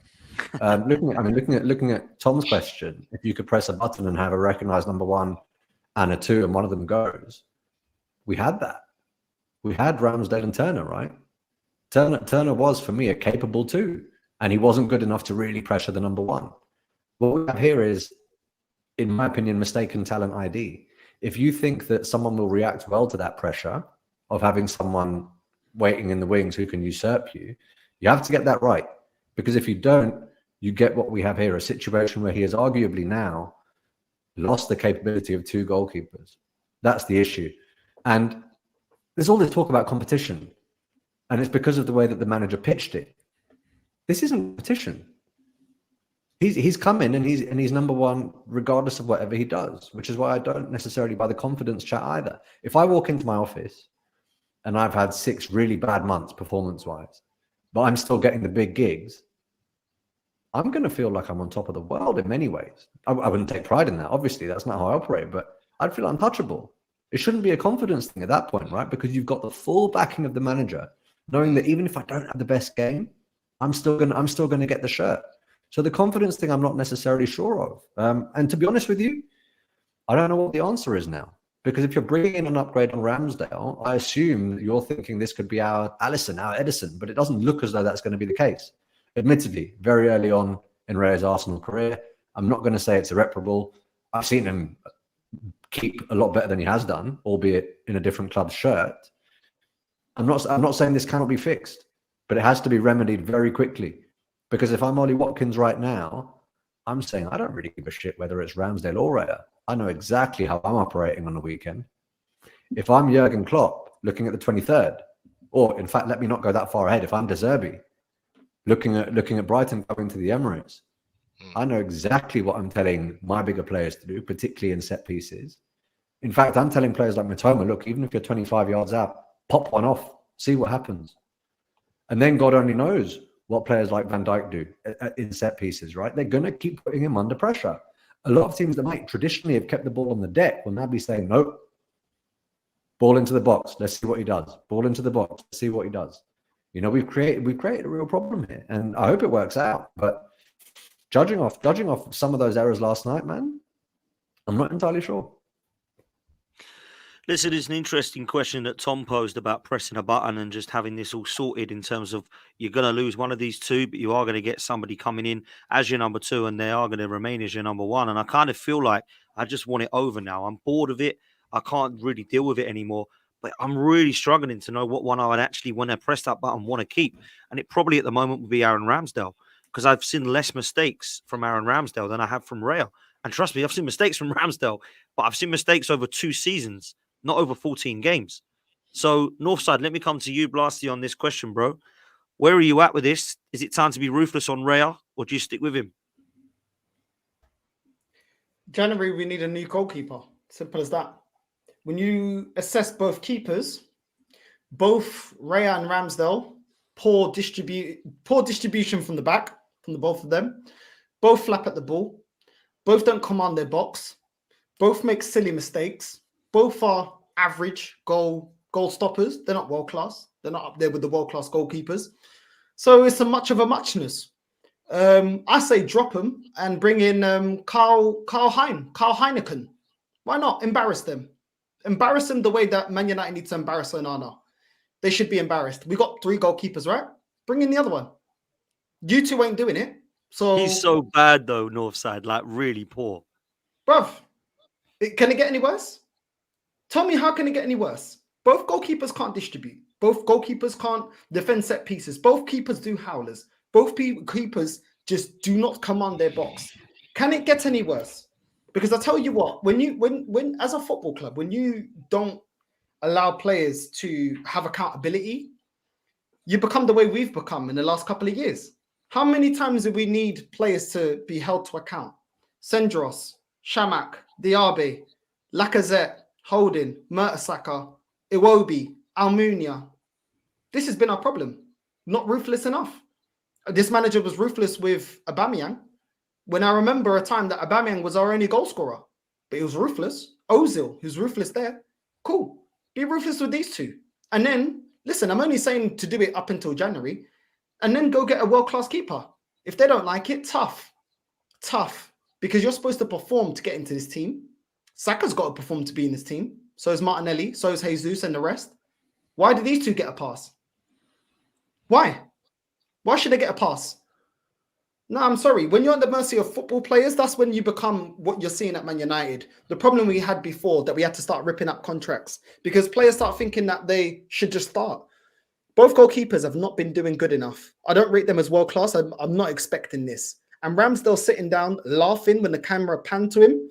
Looking at Tom's question, if you could press a button and have a recognised number 1 and a 2, and one of them goes, we had that. We had Ramsdale and Turner, right? Turner was, for me, a capable 2, and he wasn't good enough to really pressure the number 1. What we have here is, in my opinion, mistaken talent ID. If you think that someone will react well to that pressure of having someone waiting in the wings who can usurp you, you have to get that right. Because if you don't, you get what we have here, a situation where he has arguably now lost the capability of 2 goalkeepers. That's the issue. And there's all this talk about competition. And it's because of the way that the manager pitched it. This isn't competition. He's come in and he's number 1 regardless of whatever he does, which is why I don't necessarily buy the confidence chat either. If I walk into my office and I've had 6 really bad months performance-wise, but I'm still getting the big gigs, I'm going to feel like I'm on top of the world in many ways. I wouldn't take pride in that. Obviously, that's not how I operate, but I'd feel untouchable. It shouldn't be a confidence thing at that point, right? Because you've got the full backing of the manager, knowing that even if I don't have the best game, I'm still going to get the shirt. So the confidence thing, I'm not necessarily sure of. And to be honest with you, I don't know what the answer is now. Because if you're bringing in an upgrade on Ramsdale, I assume that you're thinking this could be our Alisson, our Edison, but it doesn't look as though that's going to be the case. Admittedly, very early on in Raya's Arsenal career, I'm not going to say it's irreparable. I've seen him keep a lot better than he has done, albeit in a different club's shirt. I'm not saying this cannot be fixed, but it has to be remedied very quickly. Because if I'm Ollie Watkins right now, I'm saying I don't really give a shit whether it's Ramsdale or Raya. I know exactly how I'm operating on the weekend. If I'm Jurgen Klopp looking at the 23rd, or in fact, let me not go that far ahead. If I'm De Zerbi looking at Brighton coming to the Emirates, I know exactly what I'm telling my bigger players to do, particularly in set pieces. In fact, I'm telling players like Matoma, look, even if you're 25 yards out, pop one off, see what happens. And then God only knows what players like Van Dijk do in set pieces, right? They're going to keep putting him under pressure. A lot of teams that might traditionally have kept the ball on the deck will now be saying, nope, ball into the box. Let's see what he does. Ball into the box. Let's see what he does. You know, we've created a real problem here, and I hope it works out. But judging off some of those errors last night, man, I'm not entirely sure. Listen, it's an interesting question that Tom posed about pressing a button and just having this all sorted in terms of you're going to lose one of these 2, but you are going to get somebody coming in as your number 2 and they are going to remain as your number 1. And I kind of feel like I just want it over now. I'm bored of it. I can't really deal with it anymore. But I'm really struggling to know what one I would actually, when I press that button, want to keep. And it probably at the moment would be Aaron Ramsdale, because I've seen less mistakes from Aaron Ramsdale than I have from Raya. And trust me, I've seen mistakes from Ramsdale, but I've seen mistakes over 2 seasons, not over 14 games. So, Northside, let me come to you, Blasty, on this question, bro. Where are you at with this? Is it time to be ruthless on Raya, or do you stick with him? January, we need a new goalkeeper. Simple as that. When you assess both keepers, both Raya and Ramsdale, poor distribution from the back, from the both of them. Both flap at the ball. Both don't command their box. Both make silly mistakes. Both are average goal stoppers. They're not world class. They're not up there with the world class goalkeepers. So it's a much of a muchness. I say drop them and bring in Carl Heineken. Why not embarrass them? Embarrass them the way that Man United needs to embarrass Onana. They should be embarrassed. We got 3 goalkeepers, right? Bring in the other one. You 2 ain't doing it. So he's so bad though, Northside, like really poor. Bruv, can it get any worse? Tell me, how can it get any worse? Both goalkeepers can't distribute. Both goalkeepers can't defend set pieces. Both keepers do howlers. Both keepers just do not command their box. Can it get any worse? Because I tell you what, when as a football club, when you don't allow players to have accountability, you become the way we've become in the last couple of years. How many times do we need players to be held to account? Sendros, Shamak, Diaby, Lacazette, Holding, Mertesacker, Iwobi, Almunia. This has been our problem. Not ruthless enough. This manager was ruthless with Aubameyang. When I remember a time that Aubameyang was our only goal scorer, but he was ruthless. Ozil, he was ruthless there. Cool. Be ruthless with these two. And then, listen, I'm only saying to do it up until January, and then go get a world-class keeper. If they don't like it, tough. Because you're supposed to perform to get into this team. Saka's got to perform to be in this team. So is Martinelli, so is Jesus and the rest. Why do these two get a pass? Why? Why should they get a pass? No, I'm sorry. When you're at the mercy of football players, that's when you become what you're seeing at Man United. The problem we had before, that we had to start ripping up contracts because players start thinking that they should just start. Both goalkeepers have not been doing good enough. I don't rate them as world-class. I'm not expecting this. And Ramsdale sitting down, laughing when the camera panned to him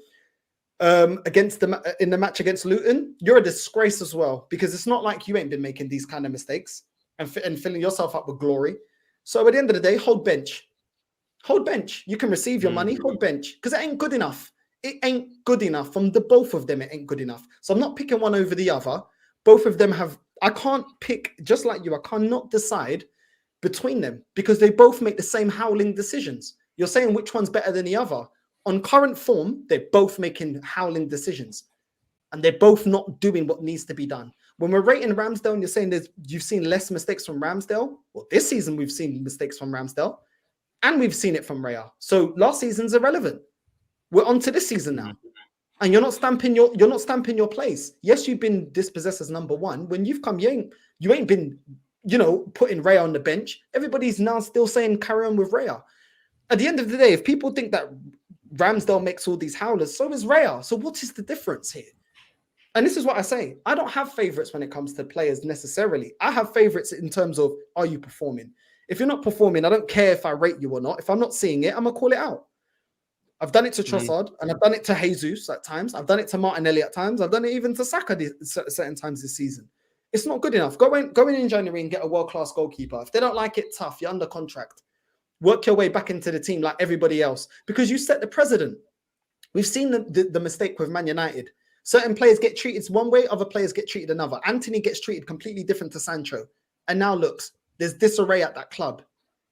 in the match against Luton. You're a disgrace as well, because it's not like you ain't been making these kind of mistakes and filling yourself up with glory. So at the end of the day, hold bench. Hold bench. You can receive your money, hold bench, because it ain't good enough. It ain't good enough. From the both of them, it ain't good enough. So I'm not picking one over the other. Both of them have, I can't pick, just like you, I cannot decide between them because they both make the same howling decisions. You're saying which one's better than the other. On current form, they're both making howling decisions and they're both not doing what needs to be done. When we're rating Ramsdale and you're saying you've seen less mistakes from Ramsdale, well, this season we've seen mistakes from Ramsdale and we've seen it from Raya. So last season's irrelevant. We're on to this season now. And you're not stamping your place. Yes, you've been dispossessed as number one. When you've come, you ain't been, putting Raya on the bench. Everybody's now still saying carry on with Raya. At the end of the day, if people think that Ramsdale makes all these howlers, so is Raya. So what is the difference here? And this is what I say. I don't have favorites when it comes to players necessarily. I have favorites in terms of, are you performing? If you're not performing, I don't care if I rate you or not. If I'm not seeing it, I'm going to call it out. I've done it to Trossard and I've done it to Jesus at times. I've done it to Martinelli at times. I've done it even to Saka certain times this season. It's not good enough. Go in January and get a world-class goalkeeper. If they don't like it, tough. You're under contract. Work your way back into the team like everybody else because you set the precedent. We've seen the mistake with Man United. Certain players get treated one way, other players get treated another. Anthony gets treated completely different to Sancho. And now looks, there's disarray at that club.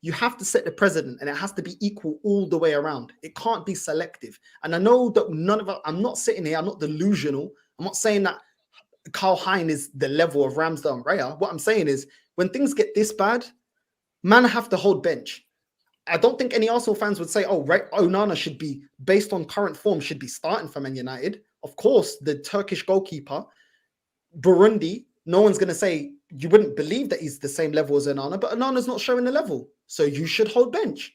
You have to set the precedent and it has to be equal all the way around. It can't be selective. And I know that none of us, I'm not sitting here, I'm not delusional. I'm not saying that Carl Hein is the level of Ramsdale and Raya. What I'm saying is when things get this bad, man have to hold bench. I don't think any Arsenal fans would say, oh, right, Onana should be, based on current form, should be starting for Man United. Of course, the Turkish goalkeeper, Burundi, no one's going to say, you wouldn't believe that he's the same level as Onana, but Onana's not showing the level. So you should hold bench.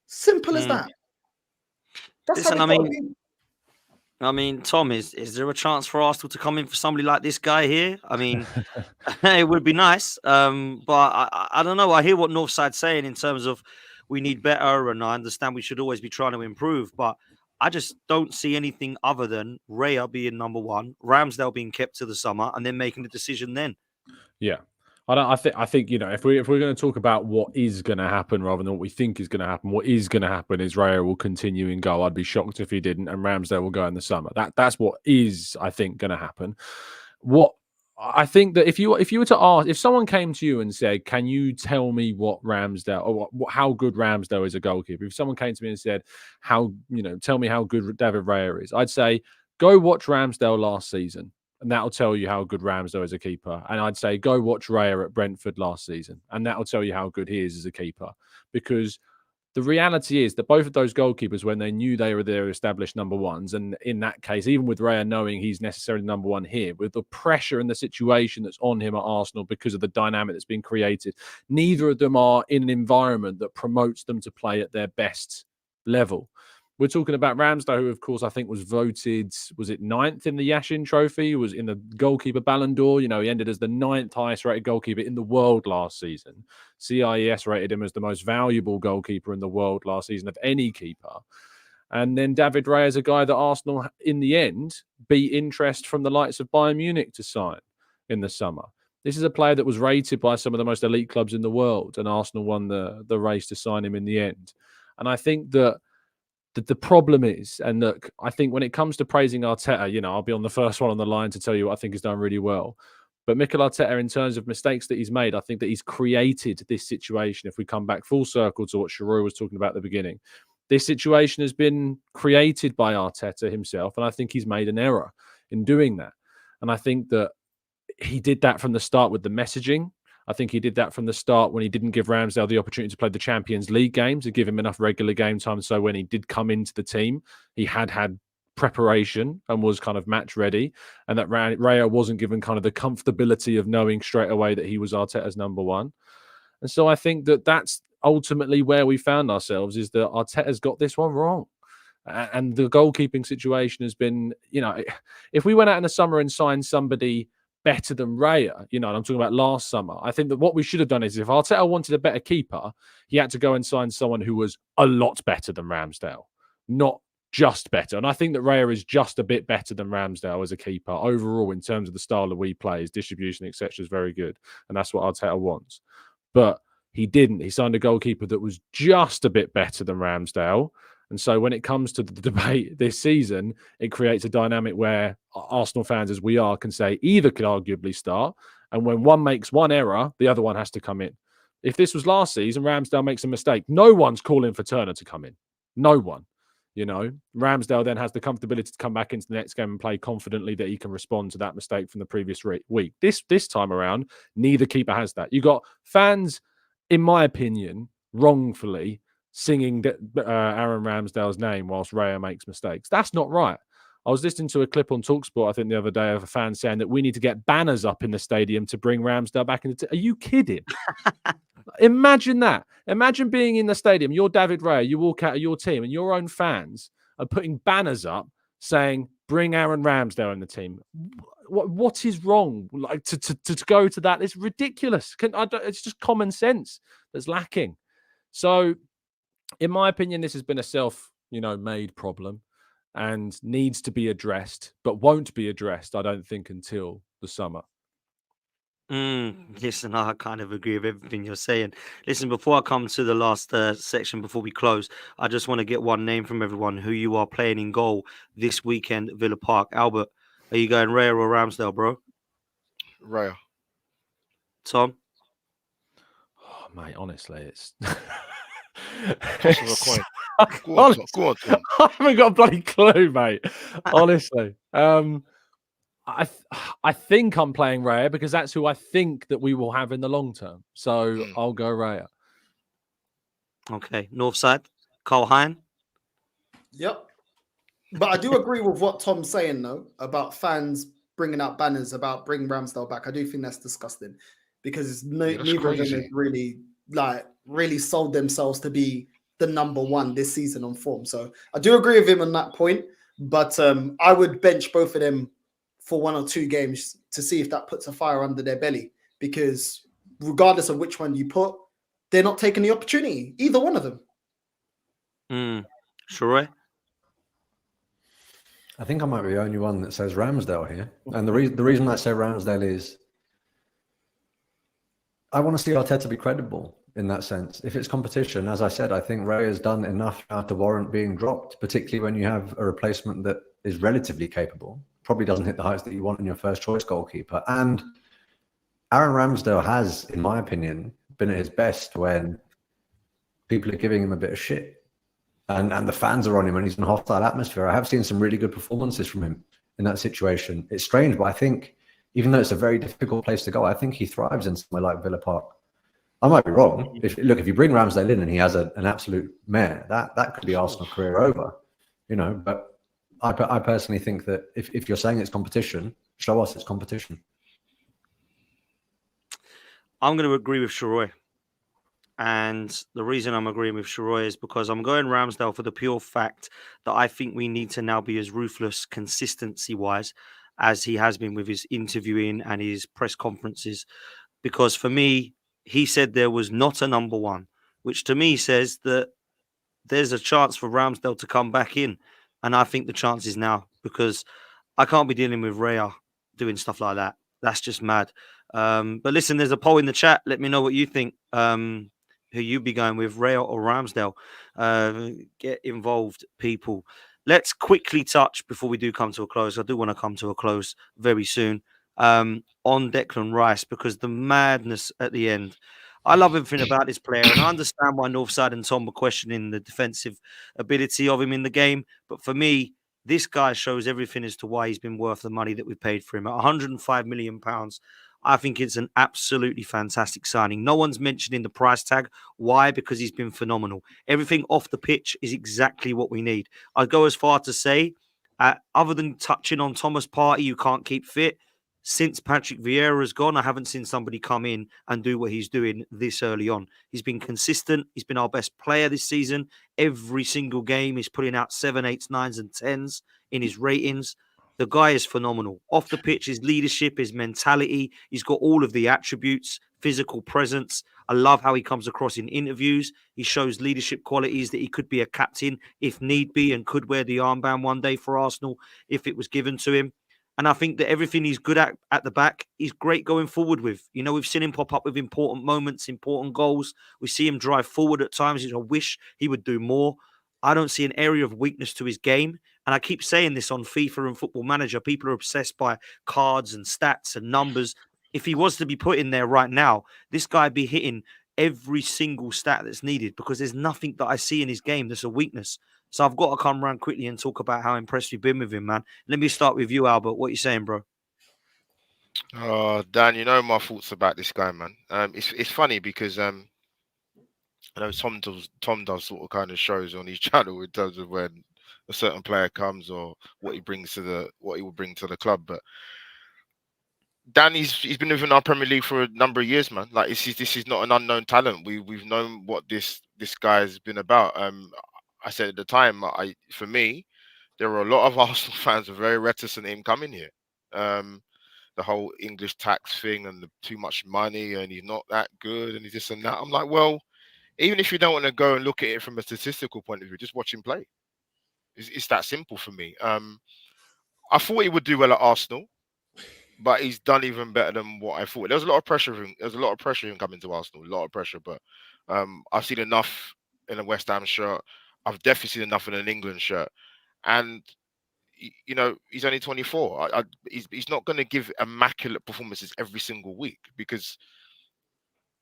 Simple as that. That's Listen, how I mean, Tom, is there a chance for Arsenal to come in for somebody like this guy here? I mean, it would be nice. But I don't know. I hear what Northside's saying in terms of we need better, and I understand we should always be trying to improve. But I just don't see anything other than Raya being number one, Ramsdale being kept to the summer, and then making the decision then. Yeah. I think if we're going to talk about what is going to happen rather than what we think is going to happen, what is going to happen is Raya will continue in goal. I'd be shocked if he didn't, and Ramsdale will go in the summer. That's what is, I think, going to happen. What I think that if you were to ask, if someone came to you and said, "Can you tell me what Ramsdale or how good Ramsdale is a goalkeeper?" If someone came to me and said, tell me how good David Raya is," I'd say, go watch Ramsdale last season. And that'll tell you how good Ramsdale is a keeper. And I'd say go watch Raya at Brentford last season. And that'll tell you how good he is as a keeper. Because the reality is that both of those goalkeepers, when they knew they were their established number ones, and in that case, even with Raya knowing he's necessarily number one here, with the pressure and the situation that's on him at Arsenal because of the dynamic that's been created, neither of them are in an environment that promotes them to play at their best level. We're talking about Ramsdale, who, of course, I think was voted, was it 9th in the Yashin Trophy? Was in the goalkeeper Ballon d'Or. He ended as the 9th highest rated goalkeeper in the world last season. CIES rated him as the most valuable goalkeeper in the world last season of any keeper. And then David Raya is a guy that Arsenal, in the end, beat interest from the likes of Bayern Munich to sign. in the summer. This is a player that was rated by some of the most elite clubs in the world, and Arsenal won the race to sign him in the end. And I think that the problem is, and look, I think when it comes to praising Arteta, I'll be on the first one on the line to tell you what I think he's done really well. But Mikel Arteta, in terms of mistakes that he's made, I think that he's created this situation. If we come back full circle to what Sharoy was talking about at the beginning, this situation has been created by Arteta himself, and I think he's made an error in doing that. And I think that he did that from the start with the messaging. I think he did that from the start when he didn't give Ramsdale the opportunity to play the Champions League games, to give him enough regular game time. So when he did come into the team, he had preparation and was kind of match ready. And that Raya wasn't given kind of the comfortability of knowing straight away that he was Arteta's number one. And so I think that that's ultimately where we found ourselves, is that Arteta's got this one wrong. And the goalkeeping situation has been, if we went out in the summer and signed somebody better than Raya, and I'm talking about last summer, I think that what we should have done is, if Arteta wanted a better keeper, he had to go and sign someone who was a lot better than Ramsdale, not just better. And I think that Raya is just a bit better than Ramsdale as a keeper overall in terms of the style that we play. His distribution, etc., is very good, and that's what Arteta wants. But he didn't. He signed a goalkeeper that was just a bit better than Ramsdale. And so when it comes to the debate this season, it creates a dynamic where Arsenal fans, as we are, can say either could arguably start. And when one makes one error, the other one has to come in. If this was last season, Ramsdale makes a mistake, no one's calling for Turner to come in. No one. Ramsdale then has the comfortability to come back into the next game and play confidently that he can respond to that mistake from the previous week. This time around, neither keeper has that. You got fans, in my opinion, wrongfully singing Aaron Ramsdale's name whilst Raya makes mistakes. That's not right. I was listening to a clip on TalkSport, I think, the other day, of a fan saying that we need to get banners up in the stadium to bring Ramsdale back into. Are you kidding? Imagine that. Imagine being in the stadium. You're David Raya. You walk out of your team, and your own fans are putting banners up saying, "Bring Aaron Ramsdale in the team." What is wrong? Like to go to that? It's ridiculous. It's just common sense that's lacking. So, in my opinion, this has been a self-made problem and needs to be addressed, but won't be addressed, I don't think, until the summer. Listen, I kind of agree with everything you're saying. Listen, before I come to the last section, before we close, I just want to get one name from everyone who you are playing in goal this weekend at Villa Park. Albert, are you going Raya or Ramsdale, bro? Raya. Tom? Oh, mate, honestly, it's... Toss of a coin. Go on, Tom. I haven't got a bloody clue, mate. Honestly. I think I'm playing Raya because that's who I think that we will have in the long term. So I'll go Raya. Okay. North side, Carl Hein? Yep. But I do agree with what Tom's saying, though, about fans bringing out banners about bring Ramsdale back. I do think that's disgusting because neither of them have really sold themselves to be the number one this season on form. So I do agree with him on that point, but I would bench both of them for 1 or 2 games to see if that puts a fire under their belly, because regardless of which one you put, they're not taking the opportunity, either one of them. Sharoy? I think I might be the only one that says Ramsdale here. And the reason I say Ramsdale is I want to see Arteta be credible in that sense. If it's competition, as I said, I think Ray has done enough now to warrant being dropped, particularly when you have a replacement that is relatively capable, probably doesn't hit the heights that you want in your first choice goalkeeper. And Aaron Ramsdale has, in my opinion, been at his best when people are giving him a bit of shit. And the fans are on him and he's in a hostile atmosphere. I have seen some really good performances from him in that situation. It's strange, but I think, even though it's a very difficult place to go, I think he thrives in somewhere like Villa Park. I might be wrong. If you bring Ramsdale in and he has an absolute mare, that could be Arsenal career over, But I personally think that if you're saying it's competition, show us it's competition. I'm going to agree with Sharoy. And the reason I'm agreeing with Sharoy is because I'm going Ramsdale for the pure fact that I think we need to now be as ruthless consistency-wise as he has been with his interviewing and his press conferences. Because for me, he said there was not a number one, which to me says that there's a chance for Ramsdale to come back in. And I think the chance is now, because I can't be dealing with Raya doing stuff like that. That's just mad. But listen, there's a poll in the chat. Let me know what you think. Who you be going with, Raya or Ramsdale? Get involved, people. Let's quickly touch before we do come to a close. I do want to come to a close very soon. On Declan Rice, because the madness at the end. I love everything about this player, and I understand why Northside and Tom were questioning the defensive ability of him in the game. But for me, this guy shows everything as to why he's been worth the money that we paid for him. At £105 million, I think it's an absolutely fantastic signing. No one's mentioning the price tag. Why? Because he's been phenomenal. Everything off the pitch is exactly what we need. I'd go as far to say, other than touching on Thomas Partey, you can't keep fit. Since Patrick Vieira has gone, I haven't seen somebody come in and do what he's doing this early on. He's been consistent. He's been our best player this season. Every single game, he's putting out 7, 8, 9s, and 10s in his ratings. The guy is phenomenal. Off the pitch, his leadership, his mentality, he's got all of the attributes, physical presence. I love how he comes across in interviews. He shows leadership qualities that he could be a captain if need be and could wear the armband one day for Arsenal if it was given to him. And I think that everything he's good at the back, he's great going forward with. You know, we've seen him pop up with important moments, important goals. We see him drive forward at times, which I wish he would do more. I don't see an area of weakness to his game. And I keep saying this on FIFA and Football Manager. People are obsessed by cards and stats and numbers. If he was to be put in there right now, this guy would be hitting every single stat that's needed because there's nothing that I see in his game that's a weakness. So I've got to come around quickly and talk about how impressed we've been with him, man. Let me start with you, Albert. What are you saying, bro? Dan, you know my thoughts about this guy, man. It's funny because I know Tom does sort of kind of shows on his channel in terms of when a certain player comes or what he will bring to the club. But Dan, he's been within our Premier League for a number of years, man. Like this is not an unknown talent. We've known what this guy's been about. I said at the time, for me, there were a lot of Arsenal fans who were very reticent in him coming here. The whole English tax thing and the too much money and he's not that good and he's this and that. I'm like, well, even if you don't want to go and look at it from a statistical point of view, just watch him play. It's that simple for me. I thought he would do well at Arsenal, but he's done even better than what I thought. There was a lot of pressure of him. There was a lot of pressure of him coming to Arsenal. A lot of pressure, but I've seen enough in a West Ham shirt. I've definitely seen enough in an England shirt, and you know he's only 24. He's not going to give immaculate performances every single week because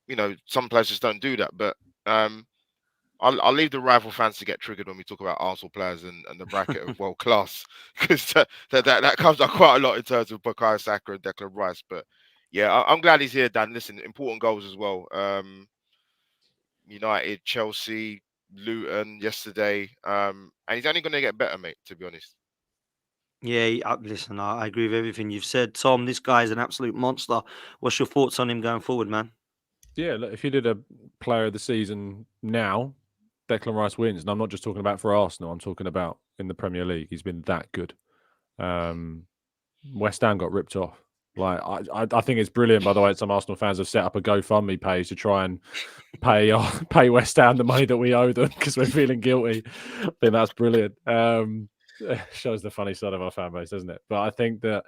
you know some players just don't do that. But I'll leave the rival fans to get triggered when we talk about Arsenal players and the bracket of world class because that comes up quite a lot in terms of Bukayo Saka and Declan Rice. But yeah, I'm glad he's here, Dan. Listen, important goals as well. United, Chelsea, Luton yesterday, and he's only going to get better, mate. To be honest. Yeah, listen, I agree with everything you've said, Tom. This guy is an absolute monster. What's your thoughts on him going forward, man? Yeah, look, if you did a player of the season now, Declan Rice wins. And I'm not just talking about for Arsenal. I'm talking about in the Premier League. He's been that good. West Ham got ripped off. Like I think it's brilliant, by the way. Some Arsenal fans have set up a GoFundMe page to try and pay West Ham the money that we owe them because we're feeling guilty. I think that's brilliant. Shows the funny side of our fan base, doesn't it? But I think that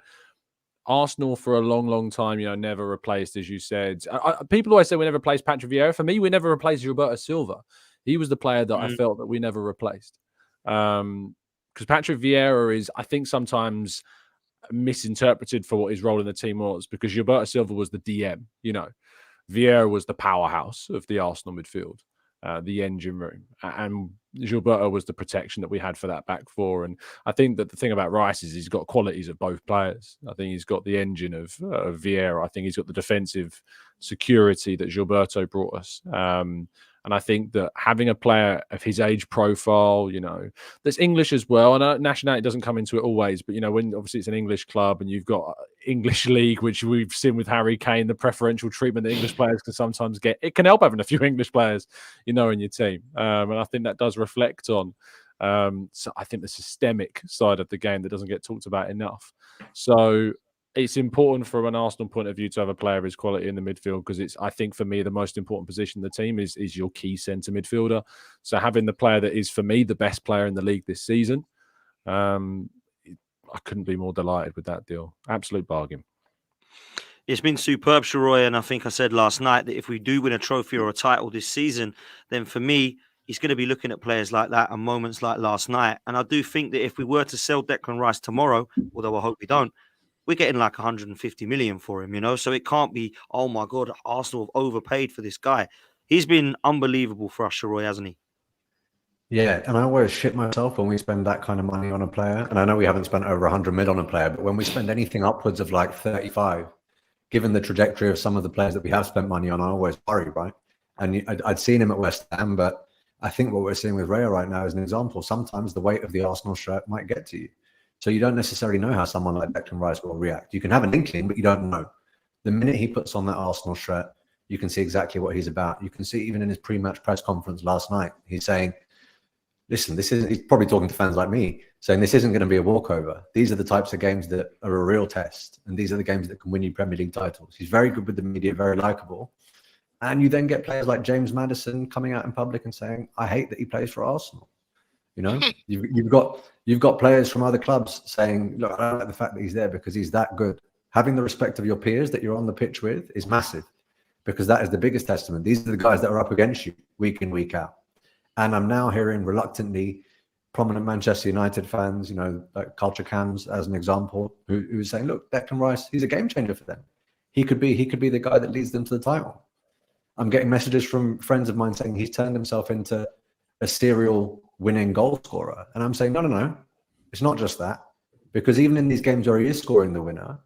Arsenal for a long, long time, never replaced, as you said. People always say we never replaced Patrick Vieira. For me, we never replaced Gilberto Silva. He was the player that I felt that we never replaced. Because Patrick Vieira is, I think, sometimes misinterpreted for what his role in the team was, because Gilberto Silva was the DM, Vieira was the powerhouse of the Arsenal midfield, the engine room, and Gilberto was the protection that we had for that back four. And I think that the thing about Rice is he's got qualities of both players. I think he's got the engine of Vieira. I think he's got the defensive security that Gilberto brought us. And I think that having a player of his age profile, that's English as well. And nationality doesn't come into it always, but when obviously it's an English club and you've got English league, which we've seen with Harry Kane, the preferential treatment that English players can sometimes get, it can help having a few English players, in your team. And I think that does reflect on, so I think the systemic side of the game that doesn't get talked about enough. So it's important from an Arsenal point of view to have a player of his quality in the midfield, because it's, I think for me, the most important position in the team is your key centre midfielder. So having the player that is, for me, the best player in the league this season, I couldn't be more delighted with that deal. Absolute bargain. It's been superb, Sharoy, and I think I said last night that if we do win a trophy or a title this season, then for me, he's going to be looking at players like that and moments like last night. And I do think that if we were to sell Declan Rice tomorrow, although I hope we don't, we're getting like 150 million for him, you know? So it can't be, oh my God, Arsenal have overpaid for this guy. He's been unbelievable for us, Sharoy, hasn't he? Yeah, and I always shit myself when we spend that kind of money on a player. And I know we haven't spent over 100 mil on a player, but when we spend anything upwards of like 35, given the trajectory of some of the players that we have spent money on, I always worry, right? And I'd seen him at West Ham, but I think what we're seeing with Raya right now is an example. Sometimes the weight of the Arsenal shirt might get to you. So you don't necessarily know how someone like Declan Rice will react. You can have an inkling, but you don't know. The minute he puts on that Arsenal shirt, you can see exactly what he's about. You can see even in his pre-match press conference last night, he's saying, listen, he's probably talking to fans like me, saying this isn't going to be a walkover. These are the types of games that are a real test. And these are the games that can win you Premier League titles. He's very good with the media, very likable. And you then get players like James Maddison coming out in public and saying, I hate that he plays for Arsenal. You know, you've got players from other clubs saying, look, I don't like the fact that he's there because he's that good. Having the respect of your peers that you're on the pitch with is massive, because that is the biggest testament. These are the guys that are up against you week in, week out. And I'm now hearing reluctantly prominent Manchester United fans, you know, like Culture Cams as an example, who are saying, look, Declan Rice, he's a game changer for them. He could be the guy that leads them to the title. I'm getting messages from friends of mine saying he's turned himself into a serial winning goal scorer. And I'm saying, no. It's not just that. Because even in these games where he is scoring the winner,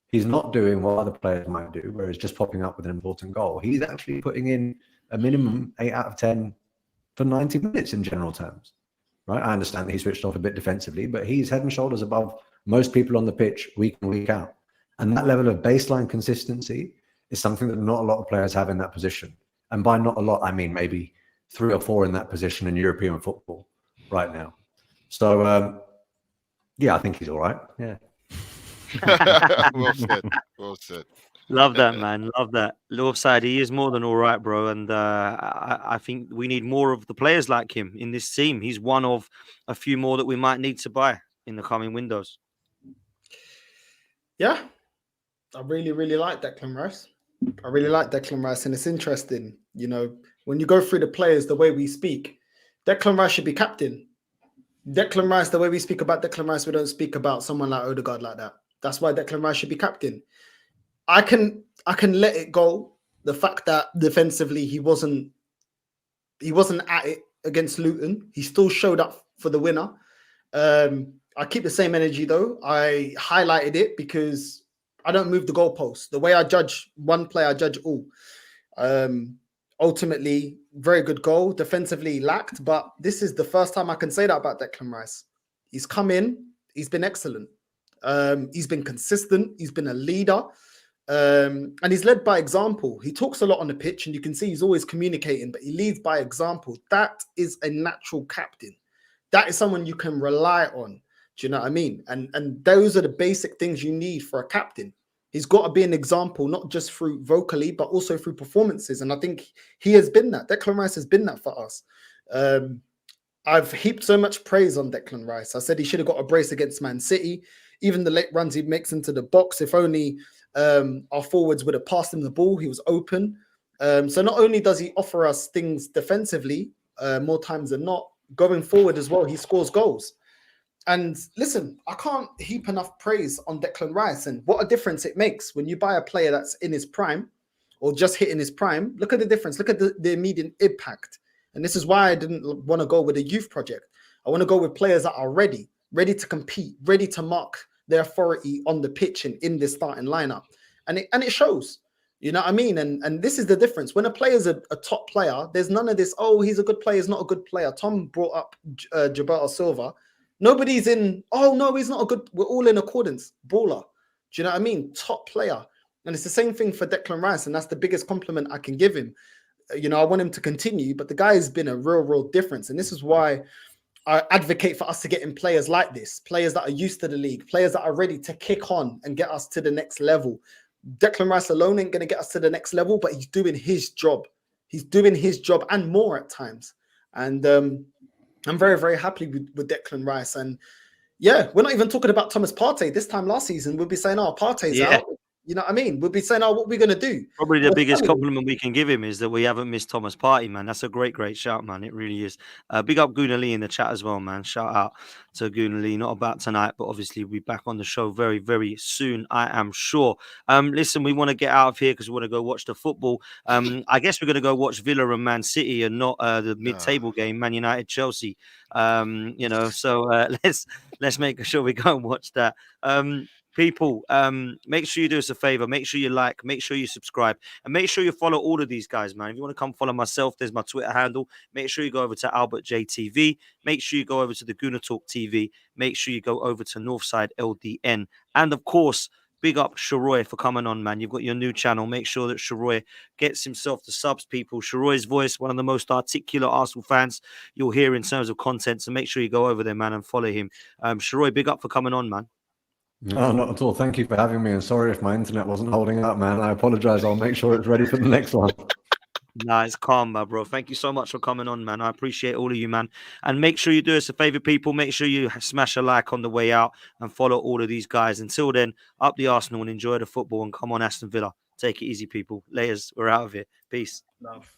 he's not doing what other players might do, where he's just popping up with an important goal. He's actually putting in a minimum 8 out of 10 for 90 minutes in general terms, right? I understand that he switched off a bit defensively, but he's head and shoulders above most people on the pitch week in, week out. And that level of baseline consistency is something that not a lot of players have in that position. And by not a lot, I mean maybe 3 or 4 in that position in European football right now. So, yeah, I think he's all right. Yeah. Well said. Well said. Love that, man. Love that. Low side, he is more than all right, bro. And I think we need more of the players like him in this team. He's one of a few more that we might need to buy in the coming windows. Yeah, I really, really like Declan Rice. And it's interesting, you know, when you go through the players, the way we speak, Declan Rice should be captain. Declan Rice, the way we speak about Declan Rice, we don't speak about someone like Odegaard like that. That's why Declan Rice should be captain. I can let it go. The fact that defensively he wasn't at it against Luton. He still showed up for the winner. I keep the same energy though. I highlighted it because I don't move the goalposts. The way I judge one player, I judge all. Ultimately, very good goal. Defensively lacked, but this is the first time I can say that about Declan Rice. He's come in. He's been excellent. He's been consistent. He's been a leader. And he's led by example. He talks a lot on the pitch, and you can see he's always communicating, but he leads by example. That is a natural captain. That is someone you can rely on. Do you know what I mean? And those are the basic things you need for a captain. He's got to be an example, not just through vocally, but also through performances. And I think he has been that. Declan Rice has been that for us. I've heaped so much praise on Declan Rice. I said he should have got a brace against Man City. Even the late runs he makes into the box, if only our forwards would have passed him the ball, he was open. So not only does he offer us things defensively, more times than not, going forward as well, he scores goals. And listen, I can't heap enough praise on Declan Rice, and what a difference it makes when you buy a player that's in his prime or just hitting his prime. Look at the difference. Look at the immediate impact. And this is why I didn't want to go with a youth project. I want to go with players that are ready to compete, ready to mark their authority on the pitch and in the starting lineup. And it shows. You know what I mean? And this is the difference. When a player's a top player, there's none of this, oh, he's a good player, he's not a good player. Tom brought up Gilberto Silva. Nobody's in, oh, no, he's not a good, we're all in accordance. Baller. Do you know what I mean? Top player. And it's the same thing for Declan Rice, and that's the biggest compliment I can give him. You know, I want him to continue, but the guy has been a real difference. And this is why I advocate for us to get in players like this, players that are used to the league, players that are ready to kick on and get us to the next level. Declan Rice alone ain't going to get us to the next level, but he's doing his job. He's doing his job and more at times. And I'm very happy with Declan Rice. And yeah, we're not even talking about Thomas Partey. This time last season, we'll be saying, oh, Partey's out. You know what I mean? We'll be saying, "Oh, what are we gonna do?" Probably the We're biggest telling you. compliment we can give him is that we haven't missed Thomas Partey, man. That's a great shout, man. It really is. Big up Guna Lee in the chat as well, man. Shout out to Guna Lee. Not about tonight, but obviously we'll be back on the show very, very soon, I am sure. Listen, we want to get out of here because we want to go watch the football. I guess we're going to go watch Villa and Man City and not the mid-table game, Man United, Chelsea. You know, so let's make sure we go and watch that. People, make sure you do us a favor. Make sure you like, make sure you subscribe, and make sure you follow all of these guys, man. If you want to come follow myself, there's my Twitter handle. Make sure you go over to Albert JTV. Make sure you go over to the Guna Talk TV. Make sure you go over to Northside LDN. And of course, big up Sharoy for coming on, man. You've got your new channel. Make sure that Sharoy gets himself the subs, people. Sharoy's voice, one of the most articulate Arsenal fans you'll hear in terms of content. So make sure you go over there, man, and follow him. Sharoy, big up for coming on, man. No, not at all. Thank you for having me. And sorry if my internet wasn't holding up, man. I apologize. I'll make sure it's ready for the next one. Nah, it's calm, my bro. Thank you so much for coming on, man. I appreciate all of you, man. And make sure you do us a favor, people. Make sure you smash a like on the way out and follow all of these guys. Until then, up the Arsenal and enjoy the football. And come on, Aston Villa. Take it easy, people. Laters. We're out of here. Peace. Love.